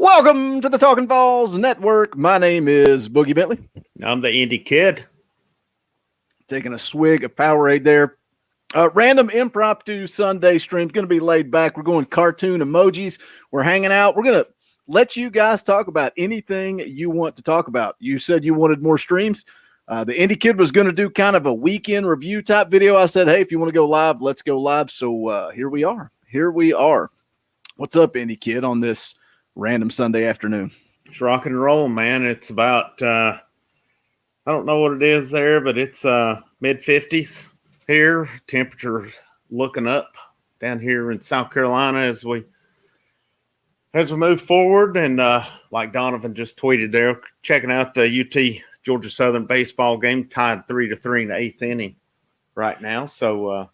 Welcome to the Talkin VAWLS Network. My name is Boogie Bentley. I'm the Indy Kid. Taking a swig of Powerade there. Random impromptu Sunday stream. Going to be laid back. We're going cartoon emojis. We're hanging out. We're going to let you guys talk about anything you want to talk about. You said you wanted more streams. The Indy Kid was going to do kind of a weekend review type video. I said, hey, if you want to go live, let's go live. So here we are. Here we are. What's up, Indy Kid, on this random Sunday afternoon? It's rock and roll, man. It's about, I don't know what it is there, but it's mid-50s here. Temperature looking up down here in South Carolina as we move forward. And like Donovan just tweeted there, checking out the UT Georgia Southern baseball game, tied 3-3 in the eighth inning right now. So,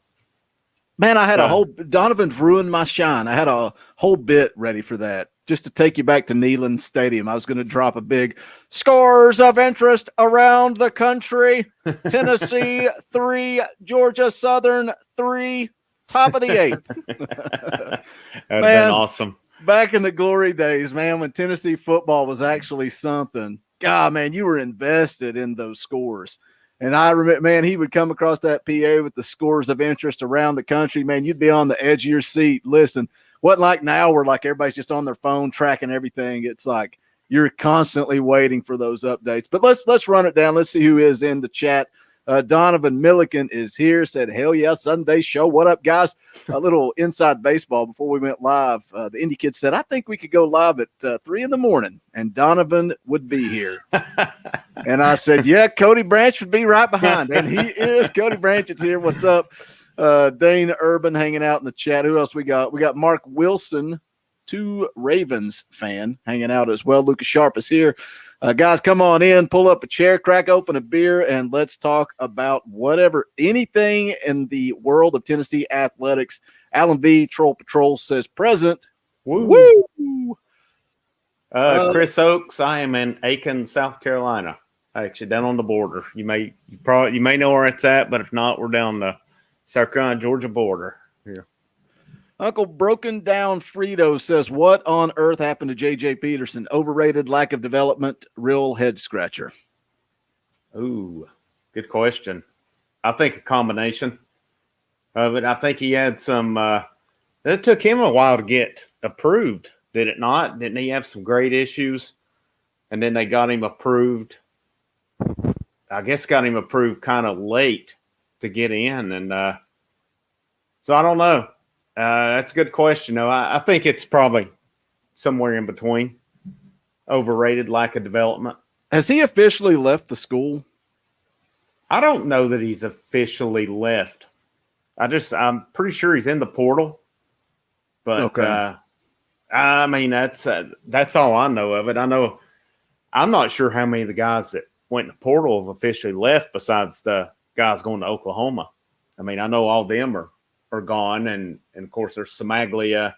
man, I had a whole – Donovan's ruined my shine. I had a whole bit ready for that. Just to take you back to Neyland Stadium, I was going to drop a big scores of interest around the country. Tennessee 3, Georgia Southern 3, top of the eighth. That would have been awesome. Back in the glory days, man, when Tennessee football was actually something. God, man, you were invested in those scores. And I remember, man, he would come across that PA with the scores of interest around the country. Man, you'd be on the edge of your seat. Listen, what like now where like everybody's just on their phone tracking everything. It's like you're constantly waiting for those updates. But let's run it down. Let's see who is in the chat. Donovan Milliken is here. Said, hell yeah, Sunday show. What up, guys? A little inside baseball before we went live. The Indy Kid said, I think we could go live at 3 in, and Donovan would be here. And I said, yeah, Cody Branch would be right behind. And he is. Cody Branch is here. What's up? Dane Urban hanging out in the chat. Who else we got? We got Mark Wilson, 2 Ravens fan, hanging out as well. Lucas Sharp is here. Guys, come on in, pull up a chair, crack open a beer, and let's talk about whatever, anything in the world of Tennessee athletics. Alan V. Troll Patrol says present. Woo. Woo! Chris Oakes, I am in Aiken, South Carolina. Actually, down on the border. You may know where it's at, but if not, we're down the South Carolina, Georgia border here. Uncle Broken Down Frito says, what on earth happened to J.J. Peterson? Overrated, lack of development, real head scratcher. Ooh, good question. I think a combination of it. I think he had some it took him a while to get approved, did it not? Didn't he have some great issues? And then they got him approved. I guess got him approved kind of late to get in. And so I don't know. That's a good question. No, I think it's probably somewhere in between. Overrated, lack of development. Has he officially left the school? I don't know that he's officially left. I'm pretty sure he's in the portal. But okay. I mean, that's all I know of it. I'm not sure how many of the guys that went in the portal have officially left besides the guys going to Oklahoma. I mean, I know all of them are gone, and of course there's Samaglia,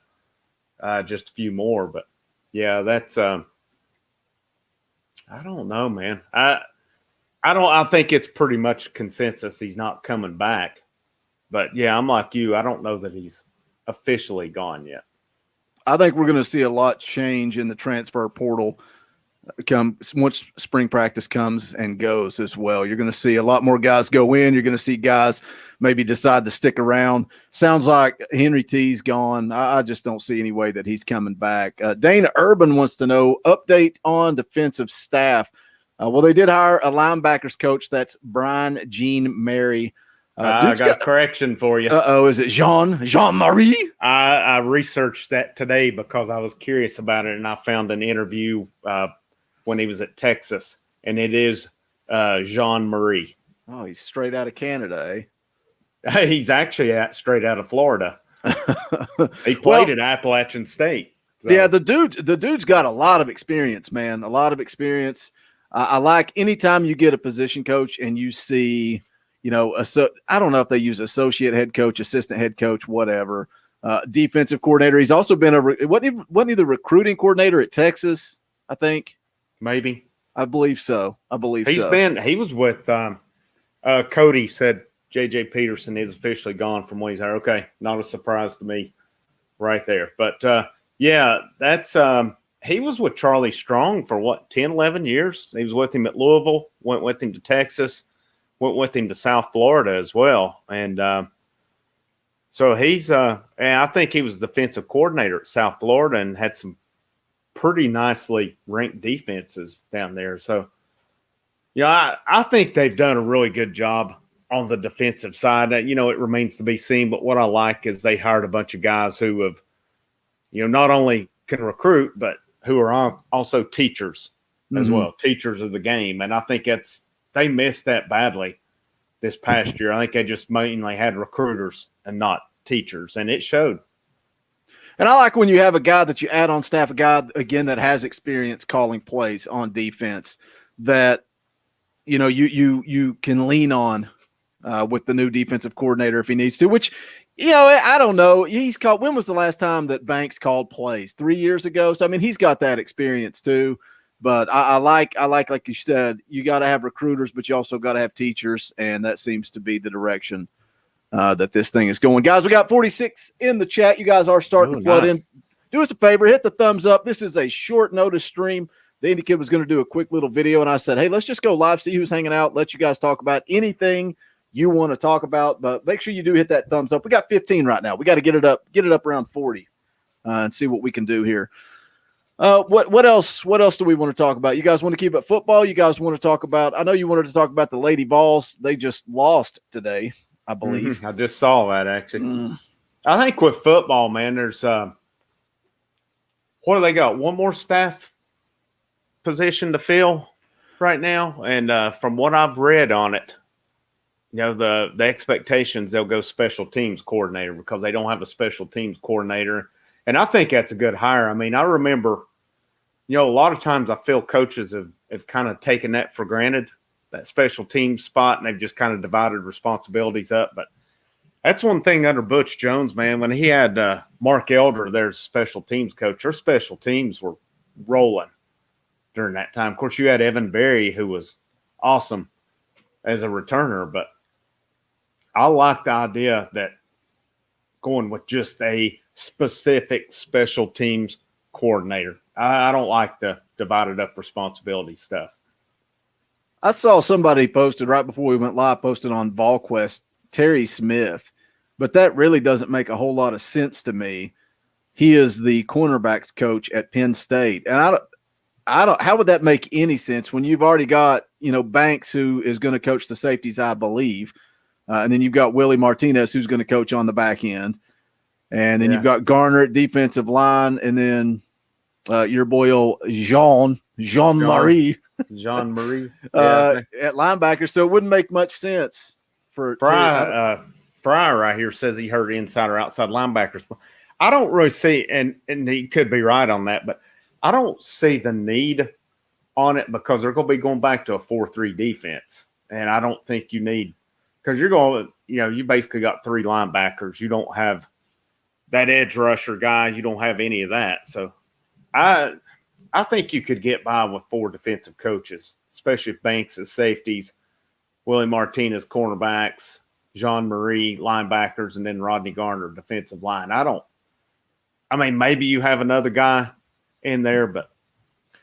just a few more. But yeah, that's I don't know, man. I think it's pretty much consensus he's not coming back. But yeah, I'm like you. I don't know that he's officially gone yet. I think we're going to see a lot change in the transfer portal once spring practice comes and goes as well. You're going to see a lot more guys go in. You're going to see guys maybe decide to stick around. Sounds like Henry T's gone. I just don't see any way that he's coming back. Dana Urban wants to know update on defensive staff. Well, they did hire a linebackers coach. That's Brian Jean Mary. I got a correction for you. Is it Jean-Marie? I researched that today because I was curious about it, and I found an interview when he was at Texas, and it is Jean-Marie. Oh, he's straight out of Canada, eh? He's actually straight out of Florida. He played at Appalachian State. So. Yeah, the dude's got a lot of experience, man. A lot of experience. I like anytime you get a position coach and you see, I don't know if they use associate head coach, assistant head coach, whatever, defensive coordinator. He's also been wasn't he the recruiting coordinator at Texas, I think? Maybe. I believe so. He was with Cody said J.J. Peterson is officially gone from when he's there. Okay, not a surprise to me right there. But, yeah, that's he was with Charlie Strong for what, 10, 11 years? He was with him at Louisville, went with him to Texas, went with him to South Florida as well. And so he's and I think he was defensive coordinator at South Florida and had some pretty nicely ranked defenses down there. So, I think they've done a really good job on the defensive side. It remains to be seen. But what I like is they hired a bunch of guys who have, not only can recruit, but who are also teachers as well, teachers of the game. And I think they missed that badly this past year. I think they just mainly had recruiters and not teachers, and it showed. And I like when you have a guy that you add on staff, a guy, again, that has experience calling plays on defense that, you can lean on with the new defensive coordinator if he needs to, which, I don't know. When was the last time that Banks called plays? 3 years ago. So, I mean, he's got that experience too. But I like you said, you got to have recruiters, but you also got to have teachers. And that seems to be the direction that this thing is going. Guys, we got 46 in the chat. You guys are starting to flood in. Do us a favor, hit the thumbs up. This is a short notice stream. The Indie Kid was going to do a quick little video, and I said, hey, let's just go live, see who's hanging out, let you guys talk about anything you want to talk about, but make sure you do hit that thumbs up. We got 15 right now. We got to get it up around 40 and see what we can do here. What else do we want to talk about? You guys want to keep it football? You guys want to talk about, I know you wanted to talk about the Lady Vols. They just lost today, I believe. I just saw that, actually. I think with football, man, there's what do they got? One more staff position to fill right now. And from what I've read on it, the expectations, they'll go special teams coordinator because they don't have a special teams coordinator. And I think that's a good hire. I mean, I remember, a lot of times I feel coaches have kind of taken that for granted, that special teams spot, and they've just kind of divided responsibilities up. But that's one thing under Butch Jones, man. When he had Mark Elder, their special teams coach, their special teams were rolling during that time. Of course, you had Evan Berry, who was awesome as a returner, but I like the idea that going with just a specific special teams coordinator. I don't like the divided up responsibility stuff. I saw somebody posted right before we went live, posted on VolQuest, Terry Smith, but that really doesn't make a whole lot of sense to me. He is the cornerbacks coach at Penn State. And I don't, how would that make any sense when you've already got, Banks, who is going to coach the safeties, I believe. And then you've got Willie Martinez, who's going to coach on the back end. And then you've got Garner at defensive line. And then your boy, old Jean-Marie. Jean-Marie. At linebacker. So it wouldn't make much sense for Fry right here says he heard inside or outside linebackers. I don't really see, and he could be right on that, but I don't see the need on it because they're going to be going back to a 4-3 defense. And I don't think you need, because you're going, you basically got 3 linebackers. You don't have that edge rusher guy. You don't have any of that. So I think you could get by with 4 defensive coaches, especially if Banks is safeties, Willie Martinez cornerbacks, Jean-Marie linebackers, and then Rodney Garner defensive line. Maybe you have another guy in there, but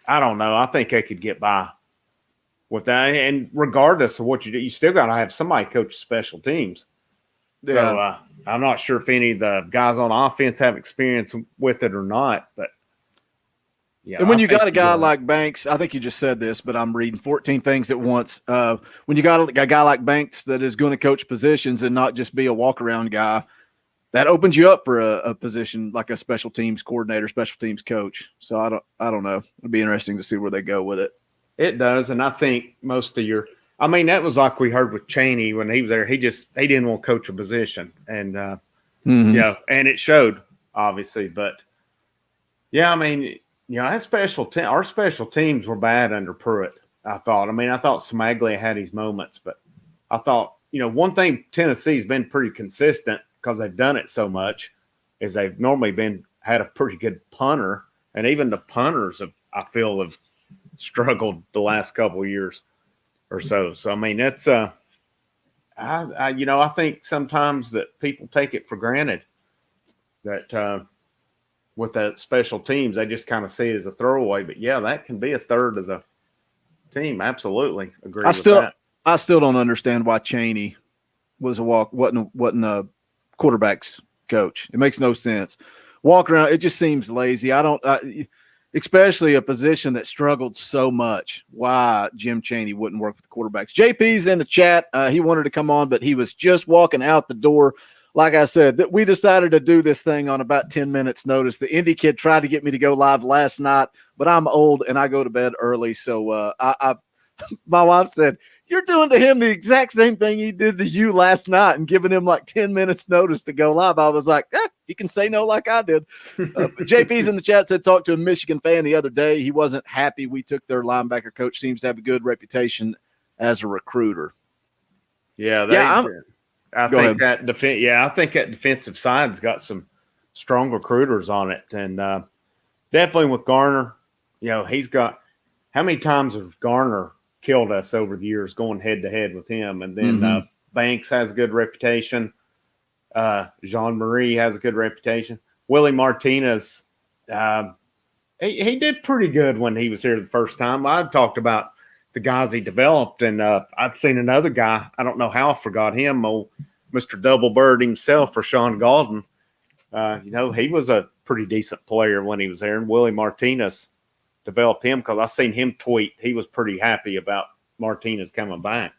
I don't know. I think they could get by with that. And regardless of what you do, you still got to have somebody coach special teams. Yeah. So I'm not sure if any of the guys on offense have experience with it or not, but yeah. And when you got a guy like Banks, I think you just said this, but I'm reading 14 things at once. When you got a guy like Banks that is going to coach positions and not just be a walk-around guy, that opens you up for a position like a special teams coordinator, special teams coach. So I don't know. It'd be interesting to see where they go with it. It does, and I think most of that was like we heard with Chaney when he was there. He didn't want to coach a position, and and it showed obviously. But yeah, our special teams were bad under Pruitt. I thought. I thought Smaglia had his moments, but I thought one thing Tennessee's been pretty consistent because they've done it so much is they've normally had a pretty good punter, and even the punters have struggled the last couple of years or so. So that's I think sometimes that people take it for granted that with that special teams, they just kind of see it as a throwaway. But yeah, that can be a third of the team. Absolutely agree with that. I still don't understand why Chaney wasn't a quarterback's coach. It makes no sense. Walk around, it just seems lazy. Especially a position that struggled so much. Why Jim Chaney wouldn't work with the quarterbacks. JP's in the chat. He wanted to come on, but he was just walking out the door. Like I said, that we decided to do this thing on about 10 minutes notice. The Indy kid tried to get me to go live last night, but I'm old and I go to bed early. So my wife said, you're doing to him the exact same thing he did to you last night and giving him like 10 minutes notice to go live. I was like, he can say no like I did. JP's in the chat said, talked to a Michigan fan the other day. He wasn't happy we took their linebacker coach. Seems to have a good reputation as a recruiter. Yeah, I think that defensive side's got some strong recruiters on it. And definitely with Garner, he's got – how many times has Garner killed us over the years going head-to-head with him? And then Banks has a good reputation. Jean-Marie has a good reputation. Willie Martinez, he did pretty good when he was here the first time. I talked about the guys he developed, and I'd seen another guy. I don't know how I forgot him, old Mr. Double Bird himself, Rashawn Galton. He was a pretty decent player when he was there, and Willie Martinez developed him because I seen him tweet. He was pretty happy about Martinez coming back.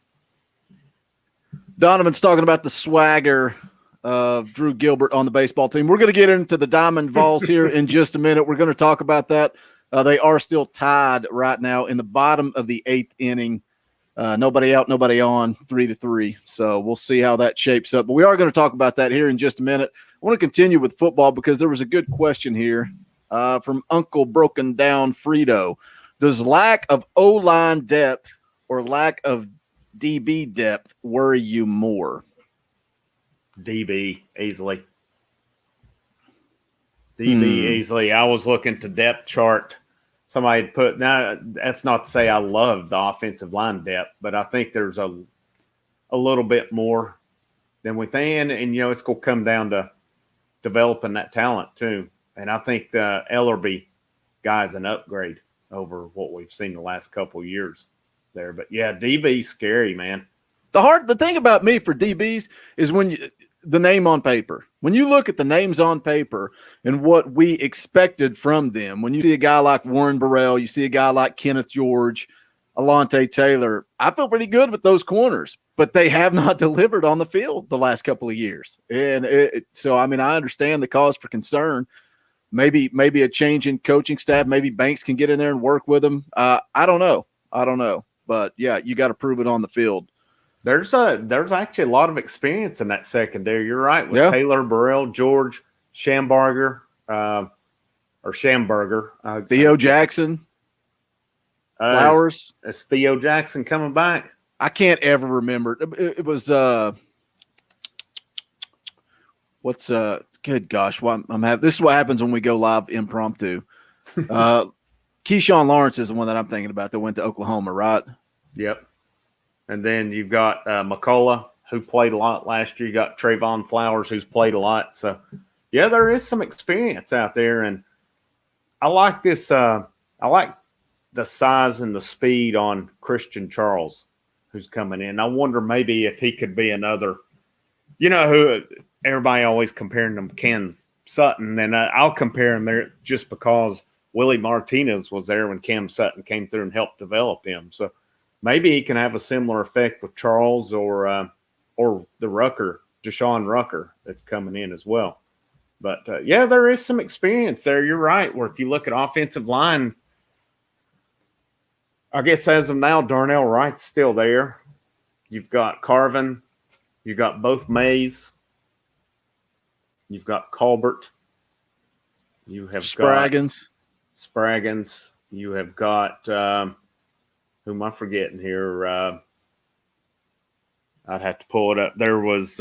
Donovan's talking about the swagger of Drew Gilbert on the baseball team. We're going to get into the Diamond Vols here in just a minute. We're going to talk about that. They are still tied right now in the bottom of the 8th inning. Nobody out, nobody on, 3-3. So we'll see how that shapes up. But we are going to talk about that here in just a minute. I want to continue with football because there was a good question here from Uncle Broken Down Frito. Does lack of O-line depth or lack of DB depth worry you more? DB easily. Easily. I was looking to depth chart. Somebody had put, now that's not to say I love the offensive line depth, but I think there's a little bit more than we think. And it's going to come down to developing that talent too. And I think the Ellerby guy is an upgrade over what we've seen the last couple of years there. But yeah, DB's scary, man. The thing about me for DBs is the name on paper. When you look at the names on paper and what we expected from them, when you see a guy like Warren Burrell, you see a guy like Kenneth George, Alontae Taylor, I feel pretty good with those corners, but they have not delivered on the field the last couple of years. And so, I mean, I understand the cause for concern. Maybe a change in coaching staff. Maybe Banks can get in there and work with them. I don't know. But, yeah, you got to prove it on the field. There's actually a lot of experience in that secondary. You're right with Taylor, Burrell, George, Schamberger, Theo Jackson, Flowers. Is Theo Jackson coming back? I can't ever remember. It was good gosh, this is what happens when we go live impromptu. Keyshawn Lawrence is the one that I'm thinking about that went to Oklahoma, right? Yep. And then you've got McCullough, who played a lot last year. You got Trayvon Flowers, who's played a lot. So, yeah, there is some experience out there. And I like this. I like the size and the speed on Christian Charles, who's coming in. I wonder maybe if he could be another, who everybody always comparing them to Cam Sutton. And I'll compare him there just because Willie Martinez was there when Cam Sutton came through and helped develop him. So, maybe he can have a similar effect with Charles or the Rucker, Deshaun Rucker, that's coming in as well. But, there is some experience there. You're right, where if you look at offensive line, I guess as of now, Darnell Wright's still there. You've got Carvin. You've got both Mays. You've got Colbert. You have Spraggins. You have got who am I forgetting here? I'd have to pull it up. There was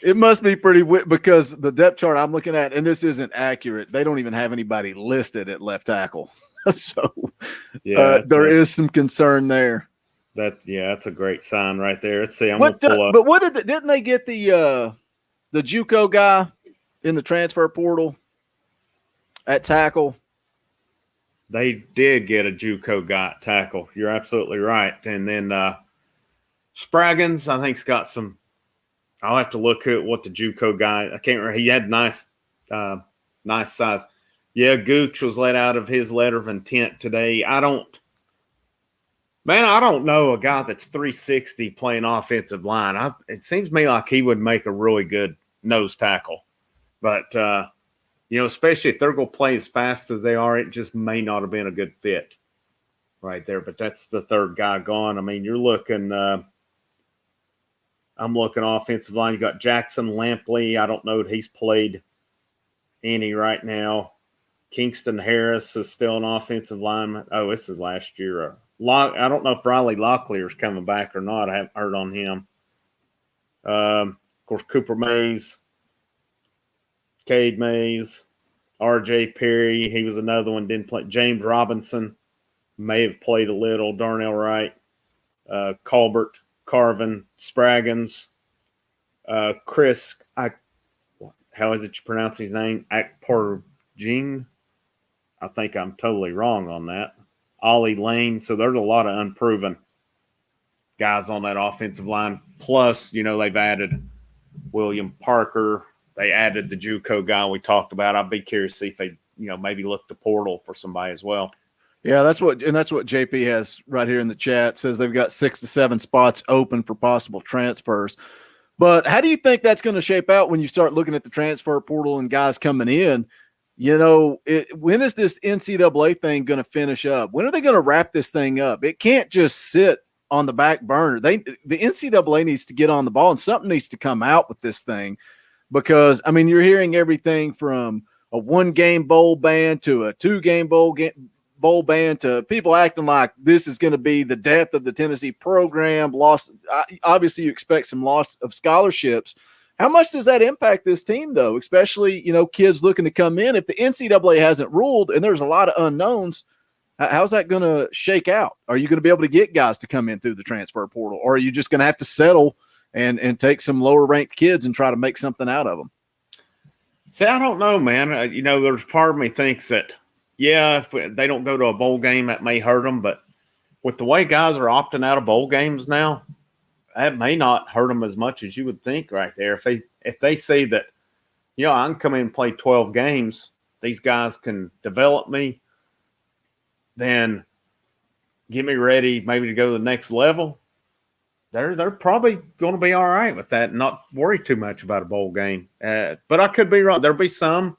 it must be pretty because the depth chart I'm looking at, and this isn't accurate, they don't even have anybody listed at left tackle. So there is some concern there. That's a great sign right there. Let's see. I'm gonna pull up. But didn't they get the JUCO guy in the transfer portal? at tackle. They did get a JUCO guy at tackle. You're absolutely right. And then Spraggins, I think, has got some. I'll have to look at what the JUCO guy. I can't remember. He had nice size. Yeah, Gooch was let out of his letter of intent today. I don't know a guy that's 360 playing offensive line. It seems to me like he would make a really good nose tackle. But, especially if they're going to play as fast as they are, it just may not have been a good fit right there. But that's the third guy gone. I mean, you're looking I'm looking offensive line. You got Jackson Lampley. I don't know if he's played any right now. Kingston Harris is still an offensive lineman. Oh, this is last year. I don't know if Riley Locklear is coming back or not. I haven't heard on him. Of course, Cooper Mays, Cade Mays, R.J. Perry. He was another one, didn't play. James Robinson may have played a little. Darnell Wright, Colbert, Carvin, Spraggins, Chris. How is it you pronounce his name? Akporjing. I think I'm totally wrong on that. Ollie Lane. So there's a lot of unproven guys on that offensive line. Plus, they've added William Parker. They added the JUCO guy we talked about. I'd be curious to see if they, maybe look to portal for somebody as well. Yeah, that's what JP has right here in the chat. Says they've got 6 to 7 spots open for possible transfers. But how do you think that's going to shape out when you start looking at the transfer portal and guys coming in? When is this NCAA thing going to finish up? When are they going to wrap this thing up? It can't just sit on the back burner. The NCAA needs to get on the ball, and something needs to come out with this thing, because you're hearing everything from a 1-game bowl ban to a 2-game bowl ban to people acting like this is going to be the death of the Tennessee program. Obviously, you expect some loss of scholarships. How much does that impact this team, though? Especially, kids looking to come in. If the NCAA hasn't ruled and there's a lot of unknowns, how's that going to shake out? Are you going to be able to get guys to come in through the transfer portal, or are you just going to have to settle and take some lower ranked kids and try to make something out of them? See, I don't know, man. There's part of me thinks that, if they don't go to a bowl game, that may hurt them. But with the way guys are opting out of bowl games now, that may not hurt them as much as you would think right there. If they say that, I can come in and play 12 games, these guys can develop me, then get me ready maybe to go to the next level, they're probably going to be all right with that and not worry too much about a bowl game. But I could be wrong. There'll be some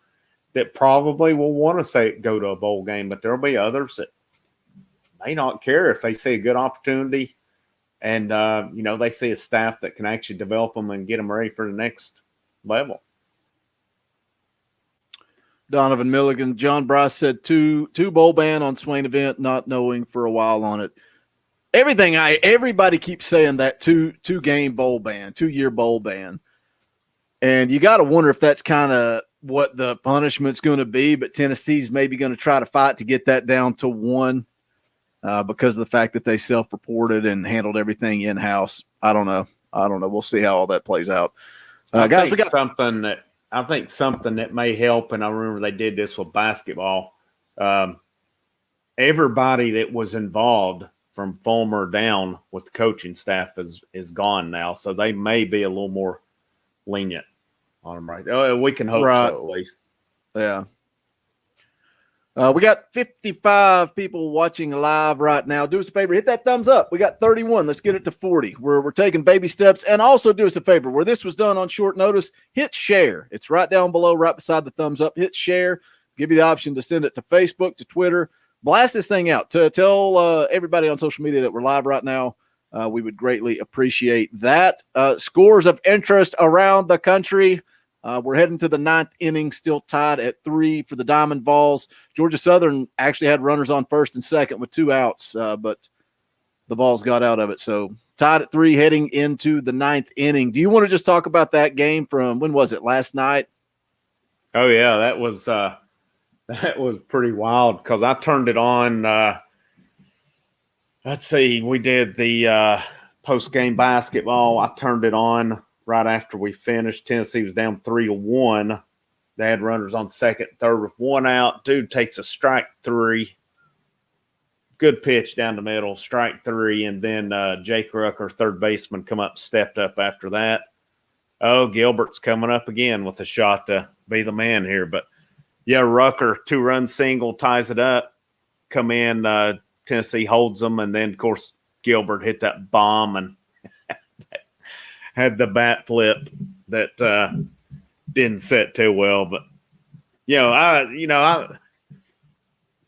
that probably will want to go to a bowl game, but there'll be others that may not care if they see a good opportunity and, they see a staff that can actually develop them and get them ready for the next level. Donovan Milligan, John Bryce said two bowl ban on Swain event, not knowing for a while on it. Everybody keeps saying that 2-game bowl ban, 2-year bowl ban. And you got to wonder if that's kind of what the punishment's going to be, but Tennessee's maybe going to try to fight to get that down to 1 because of the fact that they self-reported and handled everything in-house. I don't know. We'll see how all that plays out. Guys, we got something that may help, and I remember they did this with basketball. Everybody that was involved from Fulmer down with the coaching staff is gone now, so they may be a little more lenient on them, right? We can hope so, at least. Yeah. We got 55 people watching live right now. Do us a favor, hit that thumbs up. We got 31. Let's get it to 40. We're taking baby steps. And also do us a favor, where this was done on short notice, hit share. It's right down below, right beside the thumbs up. Hit share. Give you the option to send it to Facebook, to Twitter. Blast this thing out. To tell everybody on social media that we're live right now. We would greatly appreciate that. Scores of interest around the country. We're heading to the 9th inning, still tied at 3 for the Diamond Vols. Georgia Southern actually had runners on first and second with 2 outs, but the Vols got out of it. So tied at 3 heading into the 9th inning. Do you want to just talk about that game from, when was it, last night? Oh, yeah, that was pretty wild because I turned it on. Let's see, we did the post-game basketball. I turned it on right after we finished. Tennessee was down 3-1, They had runners on second, third with one out. Dude takes a strike three. Good pitch down the middle, strike three. And then Jake Rucker, third baseman, stepped up after that. Oh, Gilbert's coming up again with a shot to be the man here. But, yeah, Rucker, 2-run single, ties it up. Come in, Tennessee holds them. And then, of course, Gilbert hit that bomb and had the bat flip that didn't set too well. But, of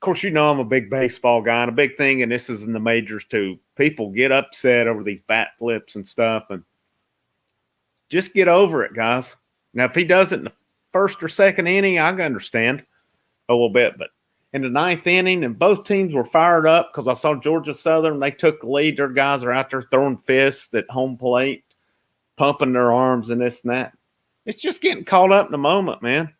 course, I'm a big baseball guy, and a big thing, and this is in the majors too. People get upset over these bat flips and stuff, and just get over it, guys. Now, if he does it in the first or second inning, I can understand a little bit. But in the ninth inning, and both teams were fired up because I saw Georgia Southern, they took the lead. Their guys are out there throwing fists at home plate, pumping their arms and this and that. It's just getting caught up in the moment, man.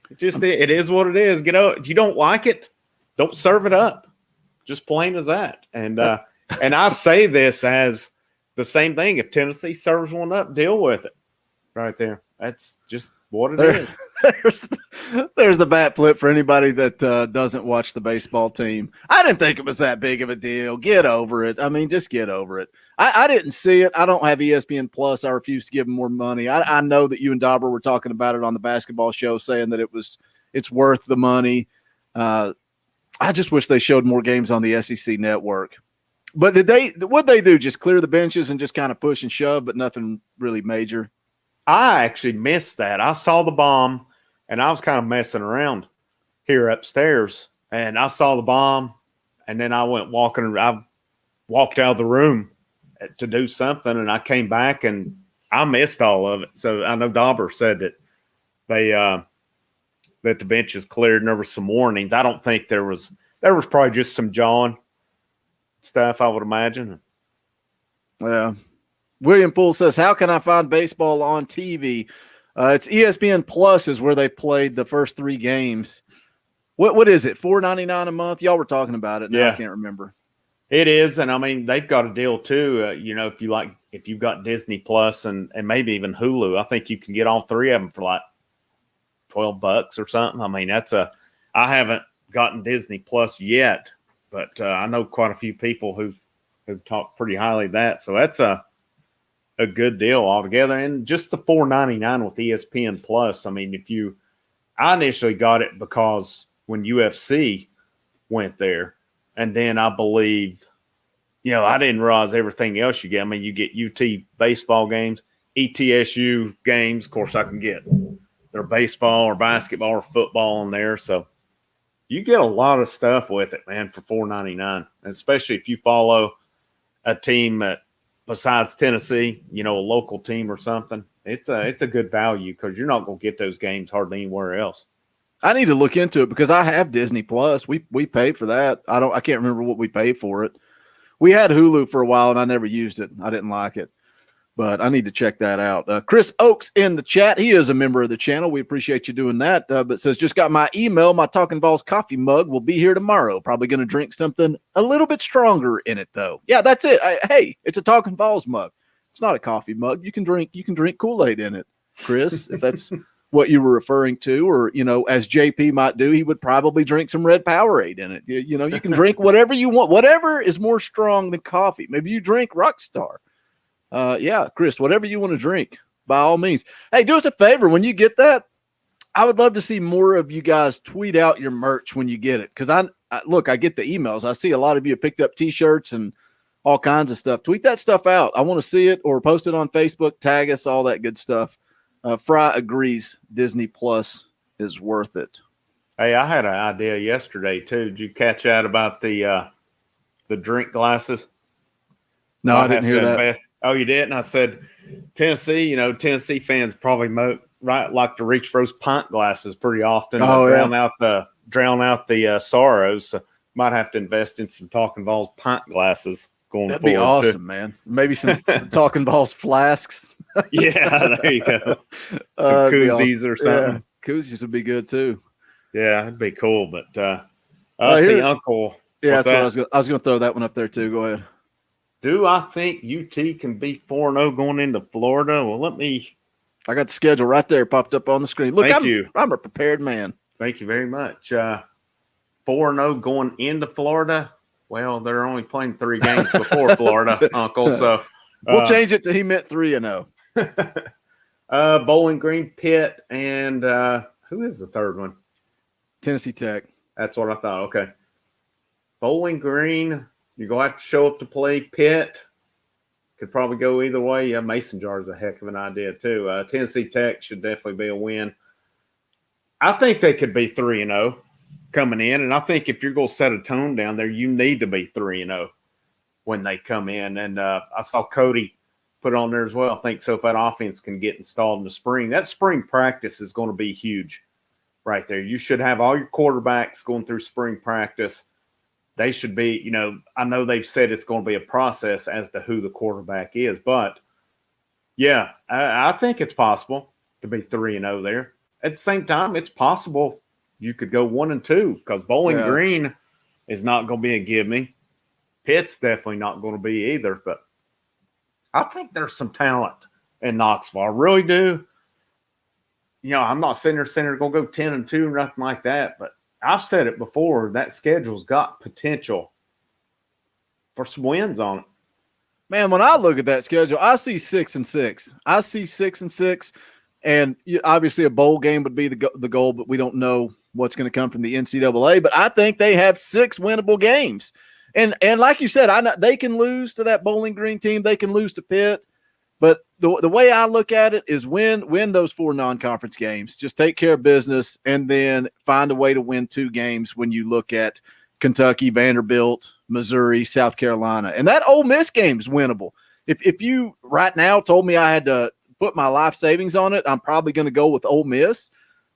It is what it is. If you don't like it, don't serve it up. Just plain as that. And I say this as the same thing. If Tennessee serves one up, deal with it. Right there. That's just what it is. There's the bat flip for anybody that doesn't watch the baseball team. I didn't think it was that big of a deal. Get over it. I mean, just get over it. I didn't see it. I don't have ESPN Plus. I refuse to give them more money. I know that you and Dauber were talking about it on the basketball show, saying that it's worth the money. I just wish they showed more games on the SEC network. But what'd they do? Just clear the benches and just kind of push and shove, but nothing really major? I actually missed that. I saw the bomb, and I was kind of messing around here upstairs, and I saw the bomb, and then I went walking. I walked out of the room to do something, and I came back, and I missed all of it. So I know Dauber said that that the bench is cleared, and there were some warnings. I don't think there was probably just some jawing stuff, I would imagine. Yeah. William Poole says, how can I find baseball on TV? It's ESPN Plus is where they played the first 3 games. What is it, $4.99 a month? Y'all were talking about it. Now yeah. I can't remember. It is, and I mean they've got a deal too. If you've got Disney Plus and maybe even Hulu, I think you can get all 3 of them for like $12 or something. I mean I haven't gotten Disney Plus yet, but I know quite a few people who've talked pretty highly of that. So that's a good deal altogether. And just the $4.99 with ESPN Plus. I mean, I initially got it because when UFC went there, and then I believe, I didn't realize everything else you get. I mean, you get UT baseball games, ETSU games. Of course, I can get their baseball or basketball or football on there. So you get a lot of stuff with it, man, for $4.99, especially if you follow a team that, besides Tennessee, a local team or something. It's a good value because you're not going to get those games hardly anywhere else. I need to look into it because I have Disney Plus. We paid for that. I can't remember what we paid for it. We had Hulu for a while and I never used it. I didn't like it, but I need to check that out. Chris Oakes in the chat. He is a member of the channel. We appreciate you doing that. But says, just got my email. My Talkin VAWLS coffee mug will be here tomorrow. Probably going to drink something a little bit stronger in it though. Yeah, that's it. Hey, it's a Talkin VAWLS mug. It's not a coffee mug. You can drink Kool-Aid in it, Chris, if that's what you were referring to, or, as JP might do, he would probably drink some Red Powerade in it. You can drink whatever you want, whatever is more strong than coffee. Maybe you drink Rockstar. Yeah, Chris, whatever you want to drink, by all means. Hey, do us a favor. When you get that, I would love to see more of you guys tweet out your merch when you get it. Because I get the emails. I see a lot of you have picked up T-shirts and all kinds of stuff. Tweet that stuff out. I want to see it, or post it on Facebook, tag us, all that good stuff. Fry agrees Disney Plus is worth it. Hey, I had an idea yesterday, too. Did you catch out about the drink glasses? No, I didn't hear that. Oh, you didn't? I said, Tennessee, Tennessee fans probably like to reach for those pint glasses pretty often to drown out the sorrows. So might have to invest in some Talkin VAWLS pint glasses going forward. That'd be awesome, too. Man. Maybe some Talkin VAWLS flasks. Yeah, there you go. Some koozies awesome. Or something. Yeah, koozies would be good too. Yeah, it'd be cool. But I see Uncle. Yeah, that's what I was going to throw that one up there too. Go ahead. Do I think UT can be 4-0 going into Florida? Well, let me I got the schedule right there, popped up on the screen. Look, I'm a prepared man. Thank you very much. 4-0 going into Florida. Well, they're only playing 3 games before Florida, Uncle. So we'll change it to he meant 3-0. Bowling Green, Pitt, and who is the third one? Tennessee Tech. That's what I thought. Okay. Bowling Green, you're going to have to show up to play. Pitt could probably go either way. Yeah, Mason Jar is a heck of an idea, too. Tennessee Tech should definitely be a win. I think they could be 3-0 coming in, and I think if you're going to set a tone down there, you need to be 3-0 when they come in. And I saw Cody put on there as well. I think so if that offense can get installed in the spring, that spring practice is going to be huge right there. You should have all your quarterbacks going through spring practice. They should be, I know they've said it's going to be a process as to who the quarterback is, but yeah, I think it's possible to be 3-0 there. At the same time, it's possible you could go 1-2 because Bowling Green is not going to be a give me. Pitt's definitely not going to be either, but I think there's some talent in Knoxville. I really do. I'm not sitting there going to go 10-2 or nothing like that, but I've said it before, that schedule's got potential for some wins on it. Man, when I look at that schedule, I see 6-6. I see 6-6, and obviously a bowl game would be the goal, but we don't know what's going to come from the NCAA. But I think they have 6 winnable games. And like you said, I know they can lose to that Bowling Green team. They can lose to Pitt. But the way I look at it is win those 4 non-conference games. Just take care of business and then find a way to win 2 games when you look at Kentucky, Vanderbilt, Missouri, South Carolina. And that Ole Miss game is winnable. If you right now told me I had to put my life savings on it, I'm probably going to go with Ole Miss.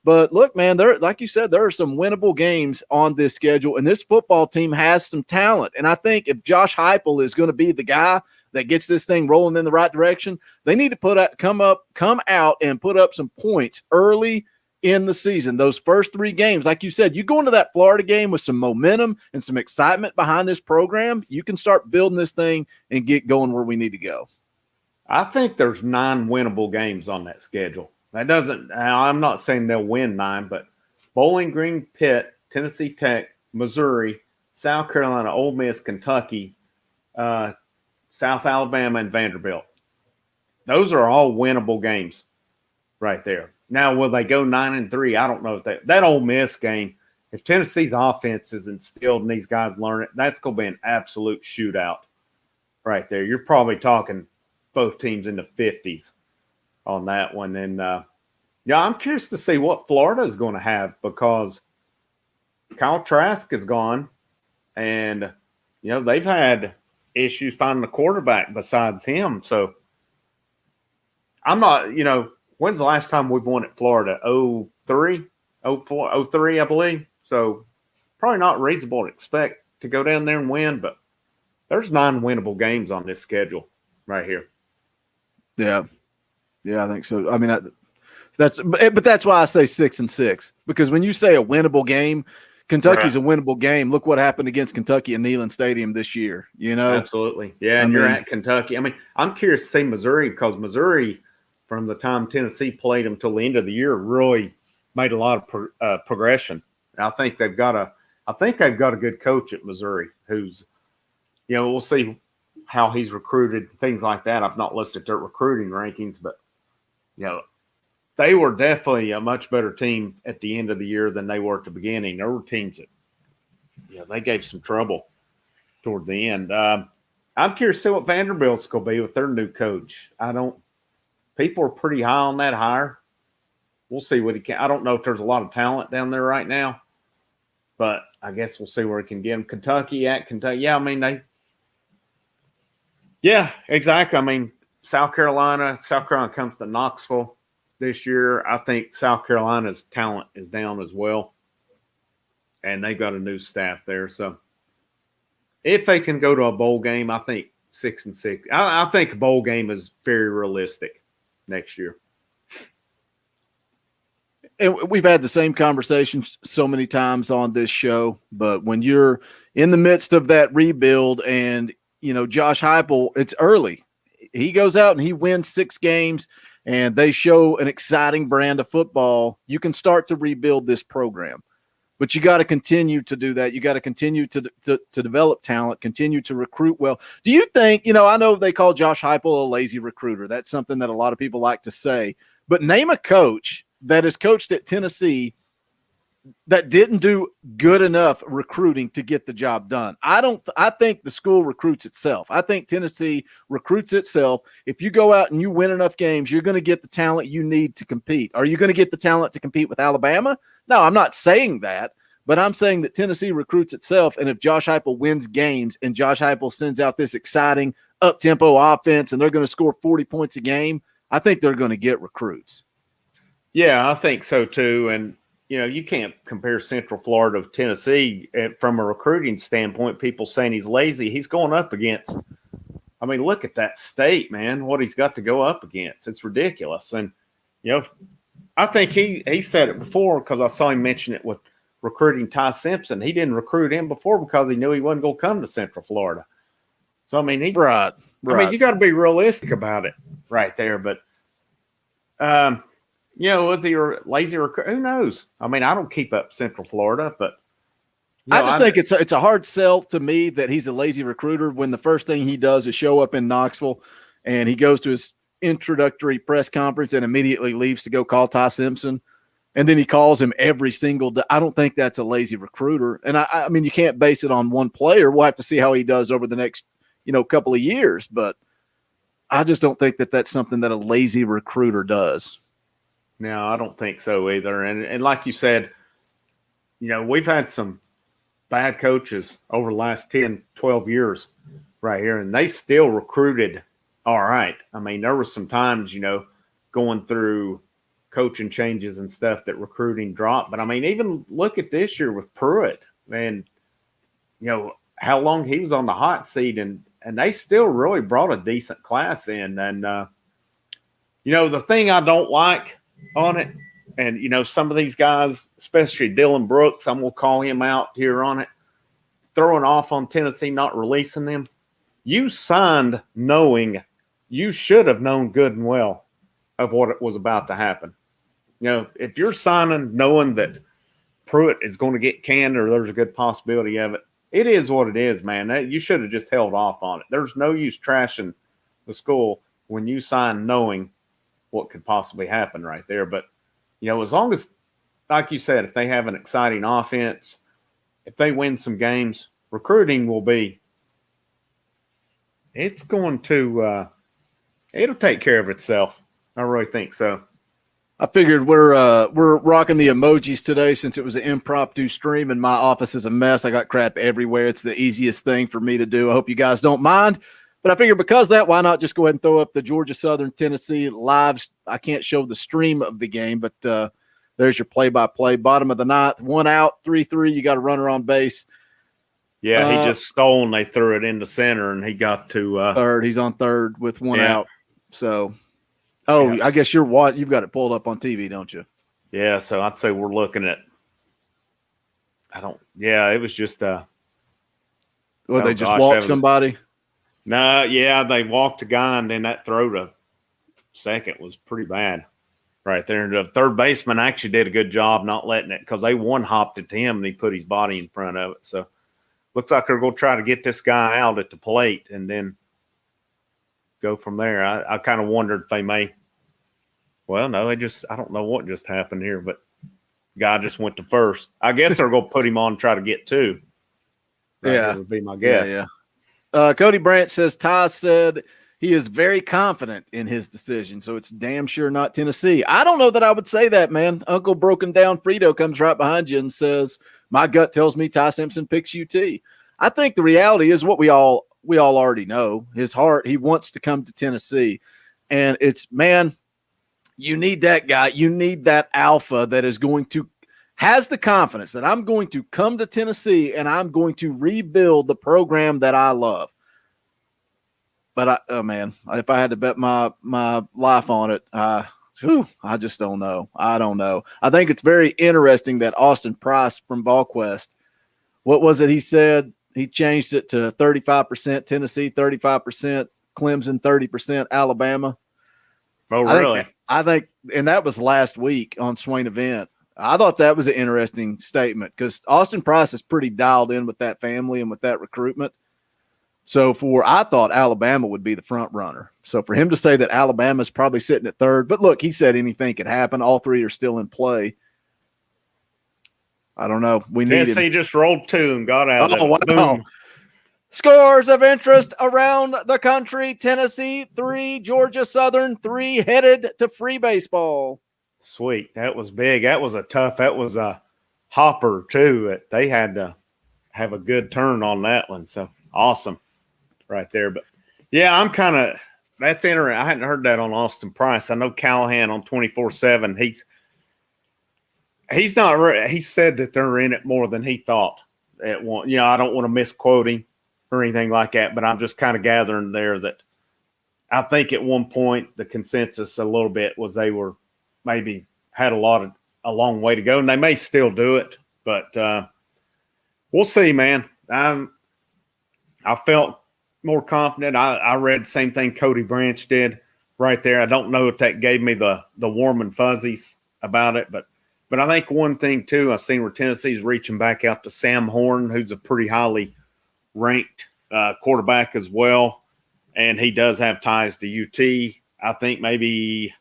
But look, man, like you said, there are some winnable games on this schedule, and this football team has some talent. And I think if Josh Heupel is going to be the guy that gets this thing rolling in the right direction, they need to come out and put up some points early in the season. Those first 3 games, like you said, you go into that Florida game with some momentum and some excitement behind this program, you can start building this thing and get going where we need to go. I think there's 9 winnable games on that schedule. I'm not saying they'll win 9, but Bowling Green, Pitt, Tennessee Tech, Missouri, South Carolina, Ole Miss, Kentucky, South Alabama, and Vanderbilt. Those are all winnable games right there. Now, will they go 9-3? I don't know if that Ole Miss game, if Tennessee's offense is instilled and these guys learn it, that's going to be an absolute shootout right there. You're probably talking both teams in the 50s on that one. And, I'm curious to see what Florida is going to have because Kyle Trask is gone and, they've had issues finding a quarterback besides him. So I'm not, when's the last time we've won at Florida? 03, 04, 03, I believe. So probably not reasonable to expect to go down there and win, but there's 9 winnable games on this schedule right here. Yeah. Yeah, I think so. I mean, that's why I say 6-6, because when you say a winnable game, Kentucky's a winnable game. Look what happened against Kentucky at Neyland Stadium this year, Absolutely. Yeah, and you're at Kentucky. I mean, I'm curious to see Missouri because Missouri, from the time Tennessee played them till the end of the year, really made a lot of progression. And I think they've got a good coach at Missouri who's, we'll see how he's recruited, things like that. I've not looked at their recruiting rankings, but they were definitely a much better team at the end of the year than they were at the beginning. There were teams that, they gave some trouble toward the end. I'm curious to see what Vanderbilt's going to be with their new coach. People are pretty high on that hire. We'll see what he can. I don't know if there's a lot of talent down there right now, but I guess we'll see where he can get them. Kentucky. Yeah, yeah, exactly. I mean, South Carolina comes to Knoxville this year. I think South Carolina's talent is down as well, and they've got a new staff there. So if they can go to a bowl game, I think 6-6. I think a bowl game is very realistic next year. And we've had the same conversations so many times on this show, but when you're in the midst of that rebuild and, Josh Heupel, it's early. He goes out and he wins 6 games and they show an exciting brand of football, you can start to rebuild this program. But you got to continue to do that. You got to continue to develop talent, continue to recruit well. Do you think, I know they call Josh Heupel a lazy recruiter. That's something that a lot of people like to say. But name a coach that has coached at Tennessee that didn't do good enough recruiting to get the job done. I think the school recruits itself. I think Tennessee recruits itself. If you go out and you win enough games, you're going to get the talent you need to compete. Are you going to get the talent to compete with Alabama? No, I'm not saying that, but I'm saying that Tennessee recruits itself. And if Josh Heupel wins games and Josh Heupel sends out this exciting up-tempo offense and they're going to score 40 points a game, I think they're going to get recruits. Yeah, I think so too. And you can't compare Central Florida to Tennessee from a recruiting standpoint. People saying he's lazy. He's going up against, look at that state, man, what he's got to go up against. It's ridiculous. And, I think he said it before because I saw him mention it with recruiting Ty Simpson. He didn't recruit him before because he knew he wasn't going to come to Central Florida. So, right. You got to be realistic about it right there. But, was he a lazy recruiter? Who knows? I don't keep up Central Florida, but I just think it's a hard sell to me that he's a lazy recruiter when the first thing he does is show up in Knoxville and he goes to his introductory press conference and immediately leaves to go call Ty Simpson. And then he calls him every single day. I don't think that's a lazy recruiter. And I mean, you can't base it on one player. We'll have to see how he does over the next, couple of years. But I just don't think that that's something that a lazy recruiter does. No, I don't think so either. And like you said, we've had some bad coaches over the last 10, 12 years right here, and they still recruited all right. There were some times, going through coaching changes and stuff that recruiting dropped. But, even look at this year with Pruitt and, how long he was on the hot seat, and they still really brought a decent class in. And, the thing I don't like on it, and some of these guys, especially Dylan Brooks, I'm gonna call him out here on it, throwing off on Tennessee not releasing them. You signed knowing you should have known good and well of what it was about to happen. If you're signing knowing that Pruitt is going to get canned or there's a good possibility of it, it is what it is, man. You should have just held off on it. There's no use trashing the school when you sign knowing what could possibly happen right there. But, as long as, like you said, if they have an exciting offense, if they win some games, recruiting will be, it's going to, it'll take care of itself. I really think so. I figured we're rocking the emojis today since it was an impromptu stream and my office is a mess. I got crap everywhere. It's the easiest thing for me to do. I hope you guys don't mind. But I figured because of that, why not just go ahead and throw up the Georgia Southern Tennessee lives? I can't show the stream of the game, but there's your play-by-play. Bottom of the ninth, 1 out, 3-3. You got a runner on base. Yeah, he just stole and they threw it into center, and he got to third. He's on third with 1 out. So, I guess you've got it pulled up on TV, don't you? Yeah, so I'd say we're looking at it was just they just walked somebody? No, they walked a guy, and then that throw to second was pretty bad right there. And the third baseman actually did a good job not letting it because they one-hopped it to him, and he put his body in front of it. So looks like they're going to try to get this guy out at the plate and then go from there. I kind of wondered if they may – well, no, I don't know what just happened here, but guy just went to first. I guess they're going to put him on and try to get two. That would be my guess. Yeah. Cody Brandt says Ty said he is very confident in his decision, so it's damn sure not Tennessee. I don't know that I would say that, man. Uncle Broken Down Frito comes right behind you and says, my gut tells me Ty Simpson picks UT. I think the reality is what we all already know. His heart, he wants to come to Tennessee. And it's, man, you need that guy. You need that alpha that is going to has the confidence that I'm going to come to Tennessee and I'm going to rebuild the program that I love. But if I had to bet my life on it, I just don't know. I don't know. I think it's very interesting that Austin Price from VolQuest, what was it he said? He changed it to 35% Tennessee, 35% Clemson, 30% Alabama. Oh, really? I think, and that was last week on Swain Event. I thought that was an interesting statement because Austin Price is pretty dialed in with that family and with that recruitment. So I thought Alabama would be the front runner. So for him to say that Alabama's probably sitting at third, but look, he said anything could happen. All three are still in play. I don't know. Tennessee just rolled 2 and got out of it. Wow. Boom. Scores of interest around the country. Tennessee 3, Georgia Southern 3, headed to free baseball. Sweet. That was big. That was a hopper too. They had to have a good turn on that one. So awesome right there. But yeah, that's interesting. I hadn't heard that on Austin Price. I know Callahan on 24/7. He said that they're in it more than he thought at one. I don't want to misquote him or anything like that, but I'm just kind of gathering there that I think at one point the consensus a little bit was they were maybe had a long way to go, and they may still do it, but we'll see, man. I felt more confident. I read the same thing Cody Branch did right there. I don't know if that gave me the warm and fuzzies about it, but I think one thing too, I've seen where Tennessee's reaching back out to Sam Horn, who's a pretty highly ranked quarterback as well, and he does have ties to UT. I think maybe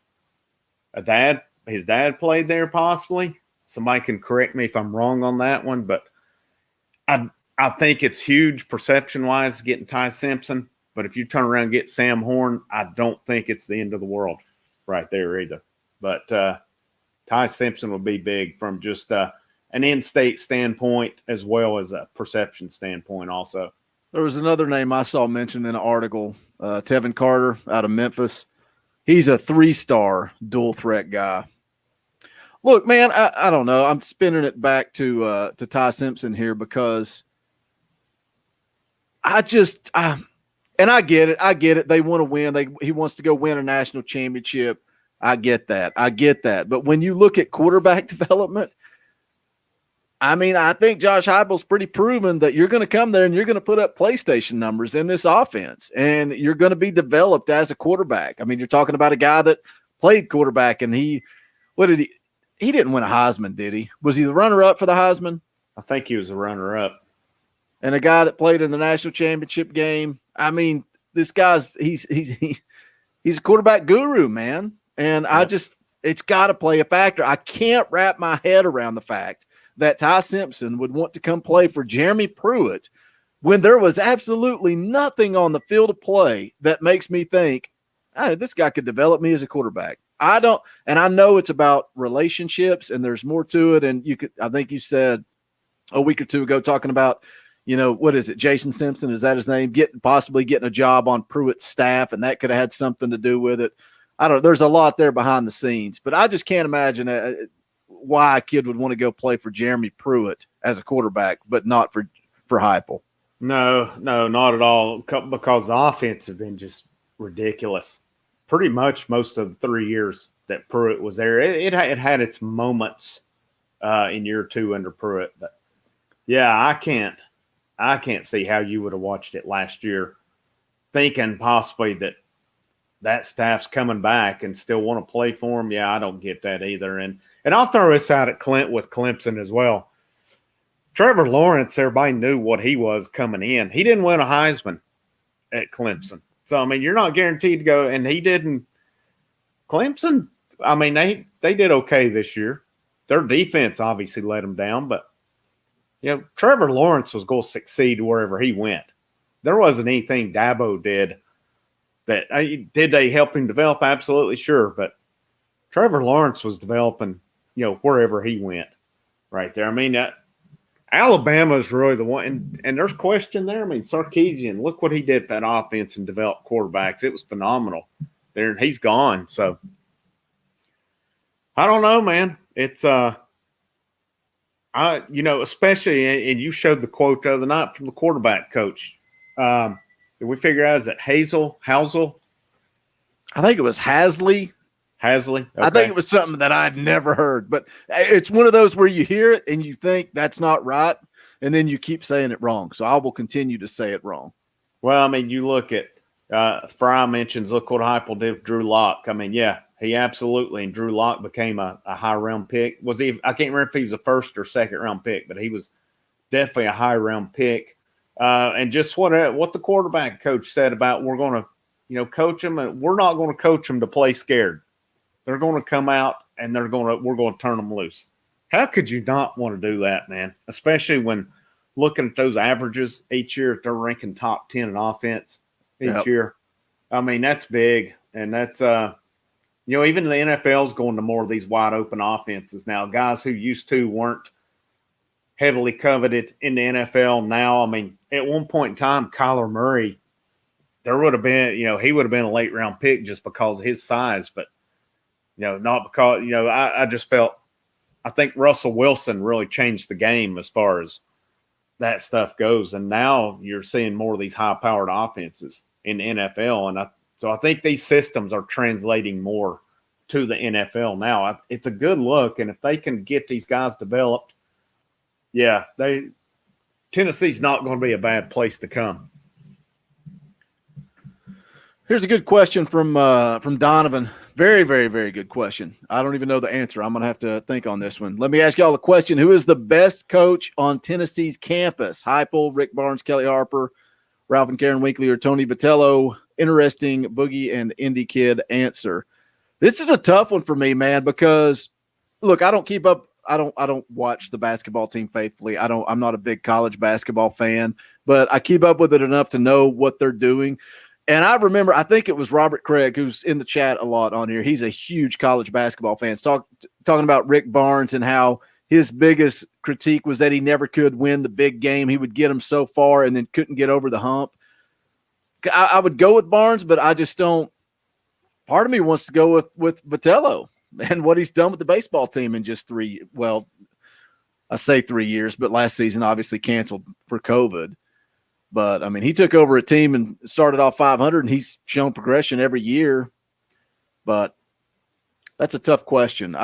his dad played there possibly. Somebody can correct me if I'm wrong on that one, but I think it's huge perception-wise getting Ty Simpson, but if you turn around and get Sam Horn, I don't think it's the end of the world right there either. But Ty Simpson will be big from just an in-state standpoint as well as a perception standpoint also. There was another name I saw mentioned in an article, Tevin Carter out of Memphis. He's a 3-star dual threat guy. Look, man, I don't know. I'm spinning it back to Ty Simpson here because I get it. They want to win. He wants to go win a national championship. I get that. But when you look at quarterback development, I mean, I think Josh Heupel's pretty proven that you're going to come there and you're going to put up PlayStation numbers in this offense, and you're going to be developed as a quarterback. I mean, you're talking about a guy that played quarterback, and he didn't win a Heisman, did he? Was he the runner-up for the Heisman? I think he was a runner-up. And a guy that played in the national championship game. I mean, this guy's he's a quarterback guru, man. And it's got to play a factor. I can't wrap my head around the fact that Ty Simpson would want to come play for Jeremy Pruitt when there was absolutely nothing on the field of play that makes me think, oh, this guy could develop me as a quarterback. I know it's about relationships and there's more to it. And I think you said a week or two ago talking about, what is it? Jason Simpson, is that his name? Possibly getting a job on Pruitt's staff, and that could have had something to do with it. I don't know. There's a lot there behind the scenes, but I just can't imagine why a kid would want to go play for Jeremy Pruitt as a quarterback, but not for Heupel. No, not at all, because the offense has been just ridiculous. Pretty much most of the 3 years that Pruitt was there. It had its moments in year 2 under Pruitt, but yeah, I can't see how you would have watched it last year thinking possibly that staff's coming back and still want to play for him. Yeah, I don't get that either. And I'll throw this out at with Clemson as well. Trevor Lawrence, everybody knew what he was coming in. He didn't win a Heisman at Clemson. So, I mean, you're not guaranteed to go, and he didn't. Clemson, I mean, they did okay this year. Their defense obviously let them down, but, Trevor Lawrence was going to succeed wherever he went. There wasn't anything Dabo did that did they help him develop? Absolutely, sure. But Trevor Lawrence was developing, wherever he went right there. I mean, Alabama is really the one, and there's question there. I mean, Sarkisian, look what he did with that offense and develop quarterbacks. It was phenomenal there, and he's gone. So I don't know, man. It's especially, and you showed the quote the other night from the quarterback coach. Did we figure out, is it Housel? I think it was Hasley. Okay. I think it was something that I'd never heard, but it's one of those where you hear it and you think that's not right, and then you keep saying it wrong. So I will continue to say it wrong. Well, I mean, you look at Fry mentions, look what Heupel did with Drew Lock. I mean, yeah, He absolutely, and Drew Lock became a high round pick. Was he? I can't remember if he was a first or second round pick, but he was definitely a high round pick. And just what the quarterback coach said about we're going to, coach them, and we're not going to coach them to play scared. They're going to come out and we're going to turn them loose. How could you not want to do that, man? Especially when looking at those averages each year, they're ranking top 10 in offense each year. I mean, that's big. And that's, even the NFL's going to more of these wide open offenses now. Guys who used to weren't heavily coveted in the NFL now. I mean, at one point in time, Kyler Murray, there would have been, he would have been a late round pick just because of his size, but, not because, I just felt, I think Russell Wilson really changed the game as far as that stuff goes. And now you're seeing more of these high-powered offenses in the NFL. And so I think these systems are translating more to the NFL now. It's a good look. And if they can get these guys developed, Tennessee's not going to be a bad place to come. Here's a good question from Donovan. Very, very, very good question. I don't even know the answer. I'm going to have to think on this one. Let me ask y'all a question. Who is the best coach on Tennessee's campus? Heupel, Rick Barnes, Kelly Harper, Ralph and Karen Winkley, or Tony Vitello? Interesting Boogie and Indy Kid answer. This is a tough one for me, man, because look, I don't keep up. I don't watch the basketball team faithfully. I'm not a big college basketball fan, but I keep up with it enough to know what they're doing. And I remember, I think it was Robert Craig, who's in the chat a lot on here. He's a huge college basketball fan. Talking about Rick Barnes and how his biggest critique was that he never could win the big game. He would get him so far and then couldn't get over the hump. I would go with Barnes, but I just don't. Part of me wants to go with Vitello and what he's done with the baseball team in just I say 3 years, but last season obviously canceled for COVID. But, I mean, he took over a team and started off 500, and he's shown progression every year. But that's a tough question.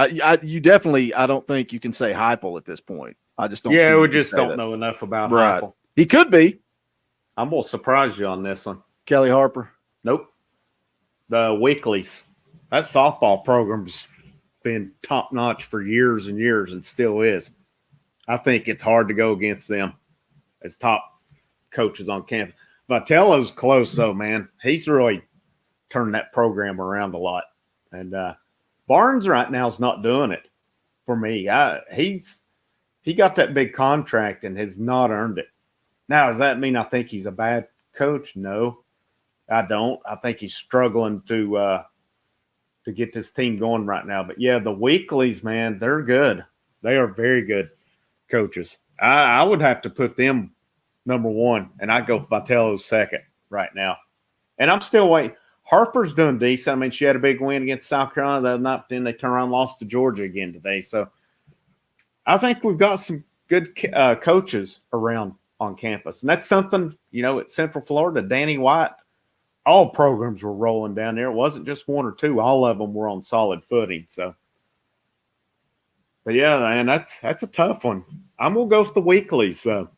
You definitely – I don't think you can say Heupel at this point. I just don't – Yeah, we just don't know enough about Heupel. He could be. I'm going to surprise you on this one. Kelly Harper? Nope. The Weeklies. That softball program's been top-notch for years and years and still is. I think it's hard to go against them as top coaches on campus. Vitello's close though, man. He's really turned that program around a lot. And Barnes right now is not doing it for me. He got that big contract and has not earned it. Now, does that mean I think he's a bad coach? No, I don't. I think he's struggling to get this team going right now. But yeah, the Weeklies, man, they're good. They are very good coaches. I would have to put them number one, and I'd go Vitello second right now. And I'm still waiting. Harper's doing decent. I mean, she had a big win against South Carolina the other night, then they turned around and lost to Georgia again today. So I think we've got some good coaches around on campus. And that's something, at Central Florida, Danny White, all programs were rolling down there. It wasn't just one or two. All of them were on solid footing. So, but yeah, man, that's a tough one. I'm going to go with the Weeklies, though.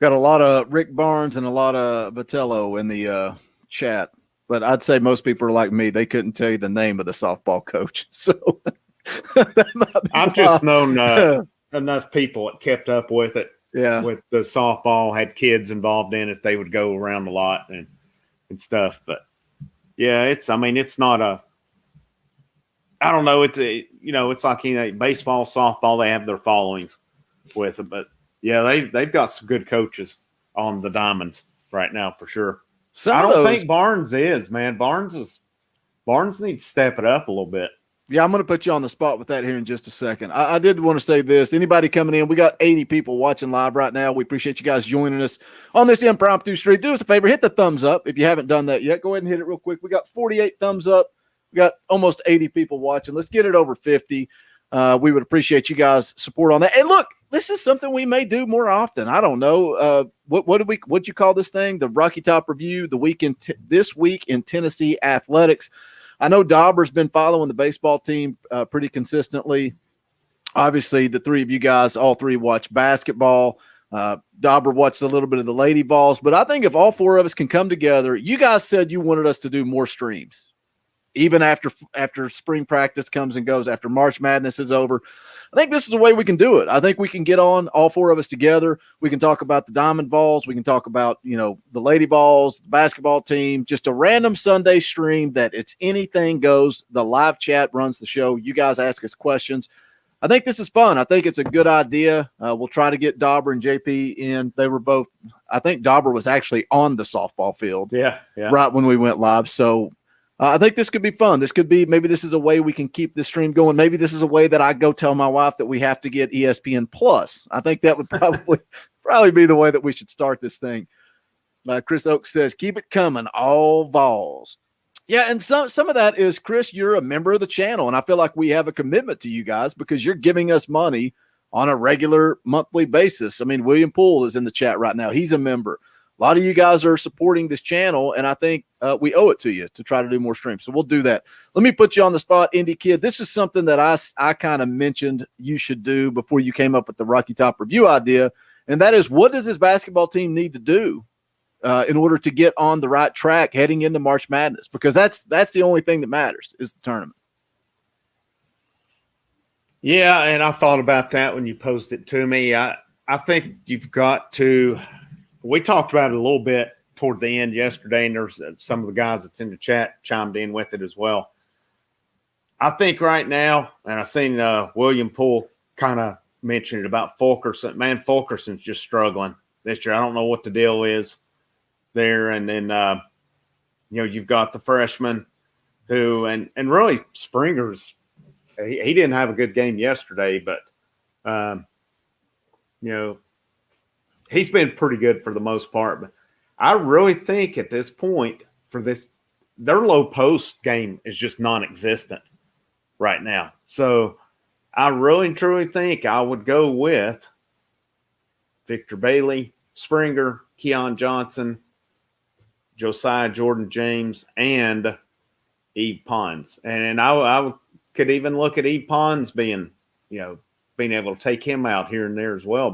Got a lot of Rick Barnes and a lot of Vitello in the chat, but I'd say most people are like me. They couldn't tell you the name of the softball coach. So I've just known enough people that kept up with it. Yeah. With the softball, had kids involved in it. They would go around a lot and stuff. But yeah, it's not I don't know. It's like baseball, softball, they have their followings with it, but yeah, they've got some good coaches on the Diamonds right now for sure. I don't think Barnes is, man. Barnes needs to step it up a little bit. Yeah, I'm going to put you on the spot with that here in just a second. I did want to say this. Anybody coming in, we got 80 people watching live right now. We appreciate you guys joining us on this impromptu stream. Do us a favor, hit the thumbs up if you haven't done that yet. Go ahead and hit it real quick. We got 48 thumbs up. We got almost 80 people watching. Let's get it over 50. We would appreciate you guys' support on that. And look, this is something we may do more often. I don't know. What'd you call this thing? The Rocky Top Review, this week in Tennessee athletics. I know Dauber's been following the baseball team pretty consistently. Obviously, the three of you guys, all three watch basketball. Dauber watched a little bit of the Lady Vols, but I think if all four of us can come together, you guys said you wanted us to do more streams. even after spring practice comes and goes, after March Madness is over. I think this is the way we can do it. I think we can get on, all four of us together. We can talk about the Diamond Vols. We can talk about, the Lady Vols, the basketball team, just a random Sunday stream that it's anything goes. The live chat runs the show. You guys ask us questions. I think this is fun. I think it's a good idea. We'll try to get Dauber and JP in. They were both, I think Dauber was actually on the softball field. Yeah. Right when we went live. So I think this could be fun. This could be, maybe this is a way we can keep the stream going. Maybe this is a way that I go tell my wife that we have to get ESPN Plus. I think that would probably be the way that we should start this thing. Chris Oaks says, keep it coming, all Vols. Yeah, and some of that is, Chris, you're a member of the channel, and I feel like we have a commitment to you guys because you're giving us money on a regular monthly basis. I mean, William Poole is in the chat right now. He's a member. A lot of you guys are supporting this channel, and I think we owe it to you to try to do more streams. So we'll do that. Let me put you on the spot, Indy Kid. This is something that I kind of mentioned you should do before you came up with the Rocky Top review idea, and that is, what does this basketball team need to do in order to get on the right track heading into March Madness? Because that's the only thing that matters is the tournament. Yeah, and I thought about that when you posed it to me. I think you've got to – we talked about it a little bit toward the end yesterday, and there's some of the guys that's in the chat chimed in with it as well. I think right now, and I've seen William Poole kind of mention it about Fulkerson. Man, Fulkerson's just struggling this year. I don't know what the deal is there. And then, you've got the freshman who, and really Springer's, he didn't have a good game yesterday, but, he's been pretty good for the most part. But I really think at this point for this, their low post game is just non-existent right now. So I really and truly think I would go with Victor Bailey, Springer, Keon Johnson, Josiah Jordan-James, and Eve Pons. And I could even look at Eve Pons being able to take him out here and there as well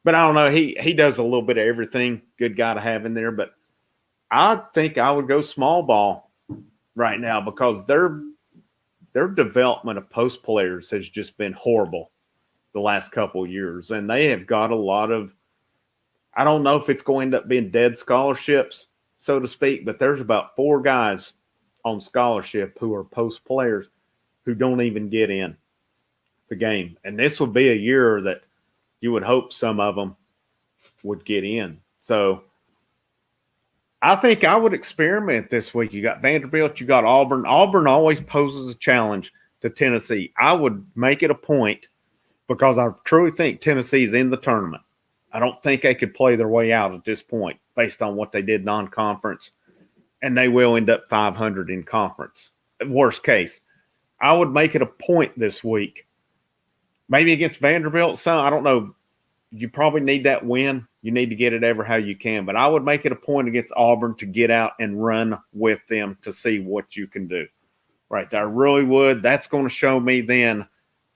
but I don't know. He does a little bit of everything. Good guy to have in there. But I think I would go small ball right now because their development of post players has just been horrible the last couple of years. And they have got a lot of, I don't know if it's going to end up being dead scholarships, so to speak, but there's about 4 guys on scholarship who are post players who don't even get in the game. And this would be a year that you would hope some of them would get in. So I think I would experiment this week. You got Vanderbilt, you got Auburn. Auburn always poses a challenge to Tennessee. I would make it a point because I truly think Tennessee is in the tournament. I don't think they could play their way out at this point based on what they did non-conference, and they will end up 500 in conference. Worst case, I would make it a point this week. Maybe against Vanderbilt, I don't know. You probably need that win. You need to get it ever how you can. But I would make it a point against Auburn to get out and run with them to see what you can do. Right there. I really would. That's going to show me then,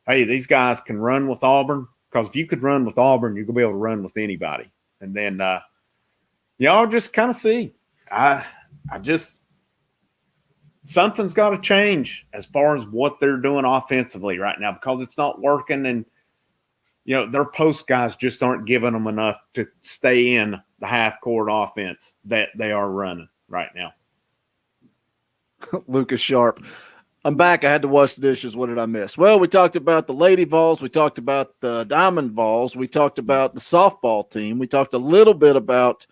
hey, these guys can run with Auburn. Because if you could run with Auburn, you're going to be able to run with anybody. And then y'all just kind of see. I just – something's got to change as far as what they're doing offensively right now because it's not working. And, their post guys just aren't giving them enough to stay in the half-court offense that they are running right now. Lucas Sharp. I'm back. I had to wash the dishes. What did I miss? Well, we talked about the Lady Vols. We talked about the Diamond Vols. We talked about the softball team. We talked a little bit about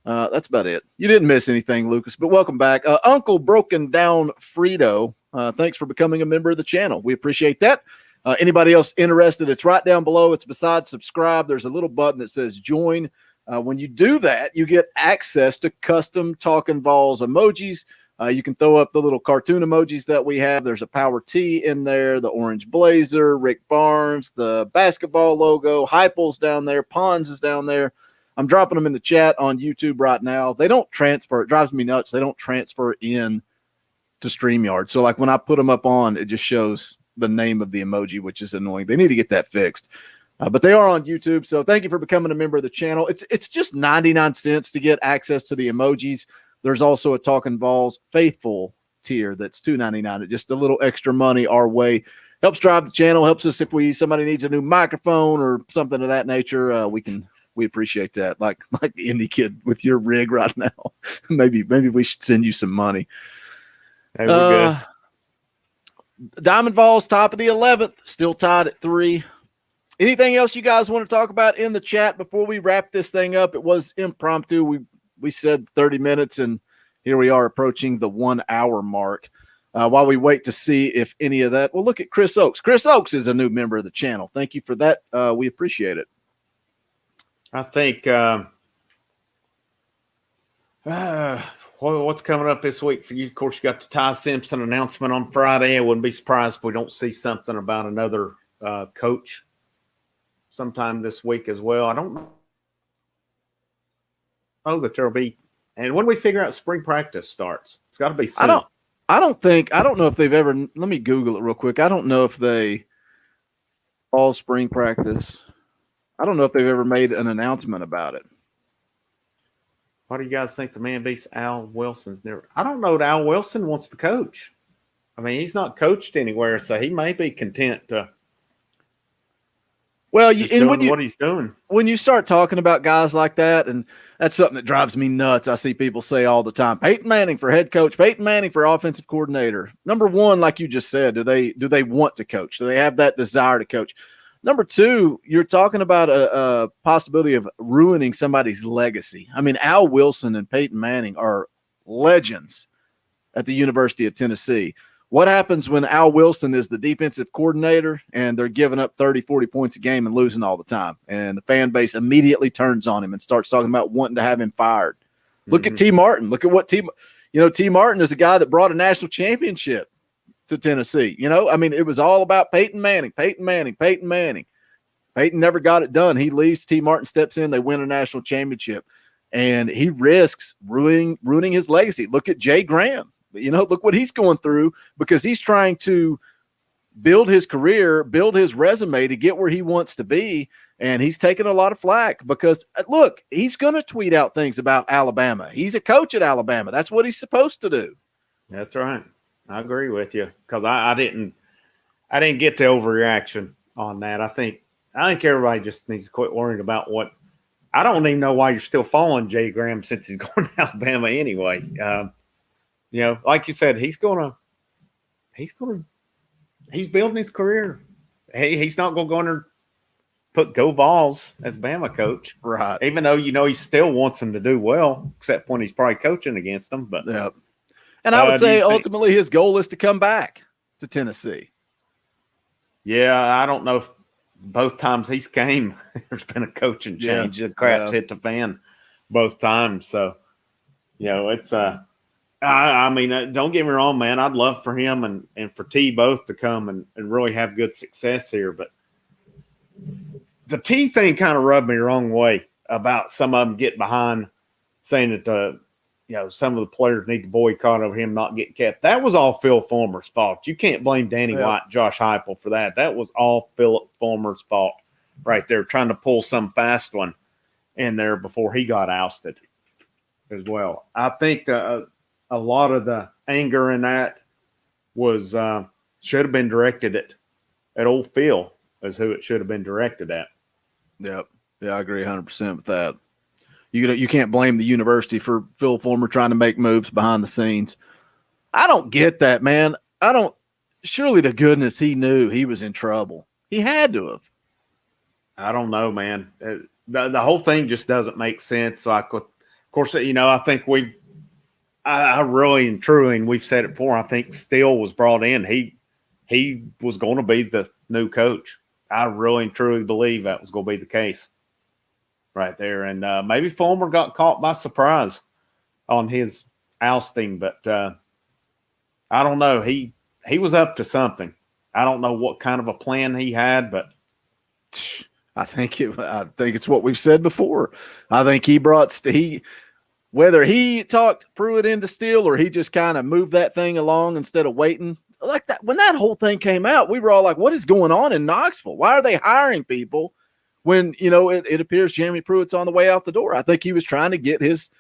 that's about it. You didn't miss anything, Lucas, but welcome back. Uncle Broken Down Frito, thanks for becoming a member of the channel. We appreciate that. Anybody else interested, it's right down below. It's beside subscribe. There's a little button that says join. When you do that, you get access to custom Talkin VAWLS emojis. You can throw up the little cartoon emojis that we have. There's a Power T in there, the orange blazer, Rick Barnes, the basketball logo, Heupel's down there, Pons is down there. I'm dropping them in the chat on YouTube right now. They don't transfer. It drives me nuts. They don't transfer in to StreamYard. So like when I put them up on, it just shows the name of the emoji, which is annoying. They need to get that fixed. But they are on YouTube. So thank you for becoming a member of the channel. It's just 99 cents to get access to the emojis. There's also a Talkin VAWLS Faithful tier that's $2.99. Just a little extra money our way. Helps drive the channel, helps us if somebody needs a new microphone or something of that nature. We appreciate that. Like the indie kid with your rig right now. maybe we should send you some money. Hey, we're good. Diamond Vols top of the 11th, still tied at 3. Anything else you guys want to talk about in the chat before we wrap this thing up? It was impromptu. We said 30 minutes, and here we are approaching the 1 hour mark. While we wait to see if any of that, well, look at Chris Oakes. Chris Oakes is a new member of the channel. Thank you for that. We appreciate it. I think what's coming up this week for you? Of course, you got the Ty Simpson announcement on Friday. I wouldn't be surprised if we don't see something about another coach sometime this week as well. I don't know that there'll be. And when we figure out spring practice starts, it's got to be soon. I don't know if they've ever, let me Google it real quick. I don't know if they all spring practice. I don't know if they've ever made an announcement about it. Why do you guys think the man beats Al Wilson's never? I don't know that Al Wilson wants to coach. I mean, he's not coached anywhere, so he may be content to. Well, what he's doing. When you start talking about guys like that, and that's something that drives me nuts. I see people say all the time, Peyton Manning for head coach, Peyton Manning for offensive coordinator. Number one, like you just said, do they want to coach? Do they have that desire to coach? Number two, you're talking about a possibility of ruining somebody's legacy. I mean, Al Wilson and Peyton Manning are legends at the University of Tennessee. What happens when Al Wilson is the defensive coordinator and they're giving up 30, 40 points a game and losing all the time? And the fan base immediately turns on him and starts talking about wanting to have him fired. Look at T. Martin. Look at what T. Martin is a guy that brought a national championship to Tennessee. I mean, it was all about Peyton Manning. Peyton never got it done. He leaves. T. Martin steps in. They win a national championship. And he risks ruining his legacy. Look at Jay Graham. Look what he's going through because he's trying to build his career, build his resume to get where he wants to be. And he's taking a lot of flack because, look, he's going to tweet out things about Alabama. He's a coach at Alabama. That's what he's supposed to do. That's right. I agree with you because I didn't get the overreaction on that. I think everybody just needs to quit worrying about what. I don't even know why you're still following Jay Graham since he's going to Alabama anyway. Like you said, he's building his career. He's not going to go in there put Go Vols as Bama coach. Right. Even though, he still wants them to do well, except when he's probably coaching against them. But yeah. And I would say ultimately his goal is to come back to Tennessee. Yeah. I don't know if both times he's came, there's been a coaching change. The crap's hit the fan both times. So, it's I mean, don't get me wrong, man. I'd love for him and for T both to come and really have good success here. But the T thing kind of rubbed me the wrong way about some of them getting behind saying that, some of the players need to boycott over him not getting kept. That was all Phil Fulmer's fault. You can't blame Danny White, Josh Heupel for that. That was all Philip Fulmer's fault right there, trying to pull some fast one in there before he got ousted as well. I think a lot of the anger in that was should have been directed at old Phil is who it should have been directed at. Yep. Yeah, I agree 100% with that. You can't blame the university for Phil Fulmer trying to make moves behind the scenes. I don't get that, man. Surely to goodness he knew he was in trouble. He had to have. I don't know, man. The whole thing just doesn't make sense. Like, of course, I think I really and truly, and we've said it before, I think Steele was brought in. He was going to be the new coach. I really and truly believe that was going to be the case right there. And maybe Fulmer got caught by surprise on his ousting, but I don't know. He was up to something. I don't know what kind of a plan he had, but I think it's what we've said before. I think whether he talked Pruitt into Steele or he just kind of moved that thing along instead of waiting. Like that, when that whole thing came out, we were all like, what is going on in Knoxville? Why are they hiring people when, it appears Jeremy Pruitt's on the way out the door? I think he was trying to get his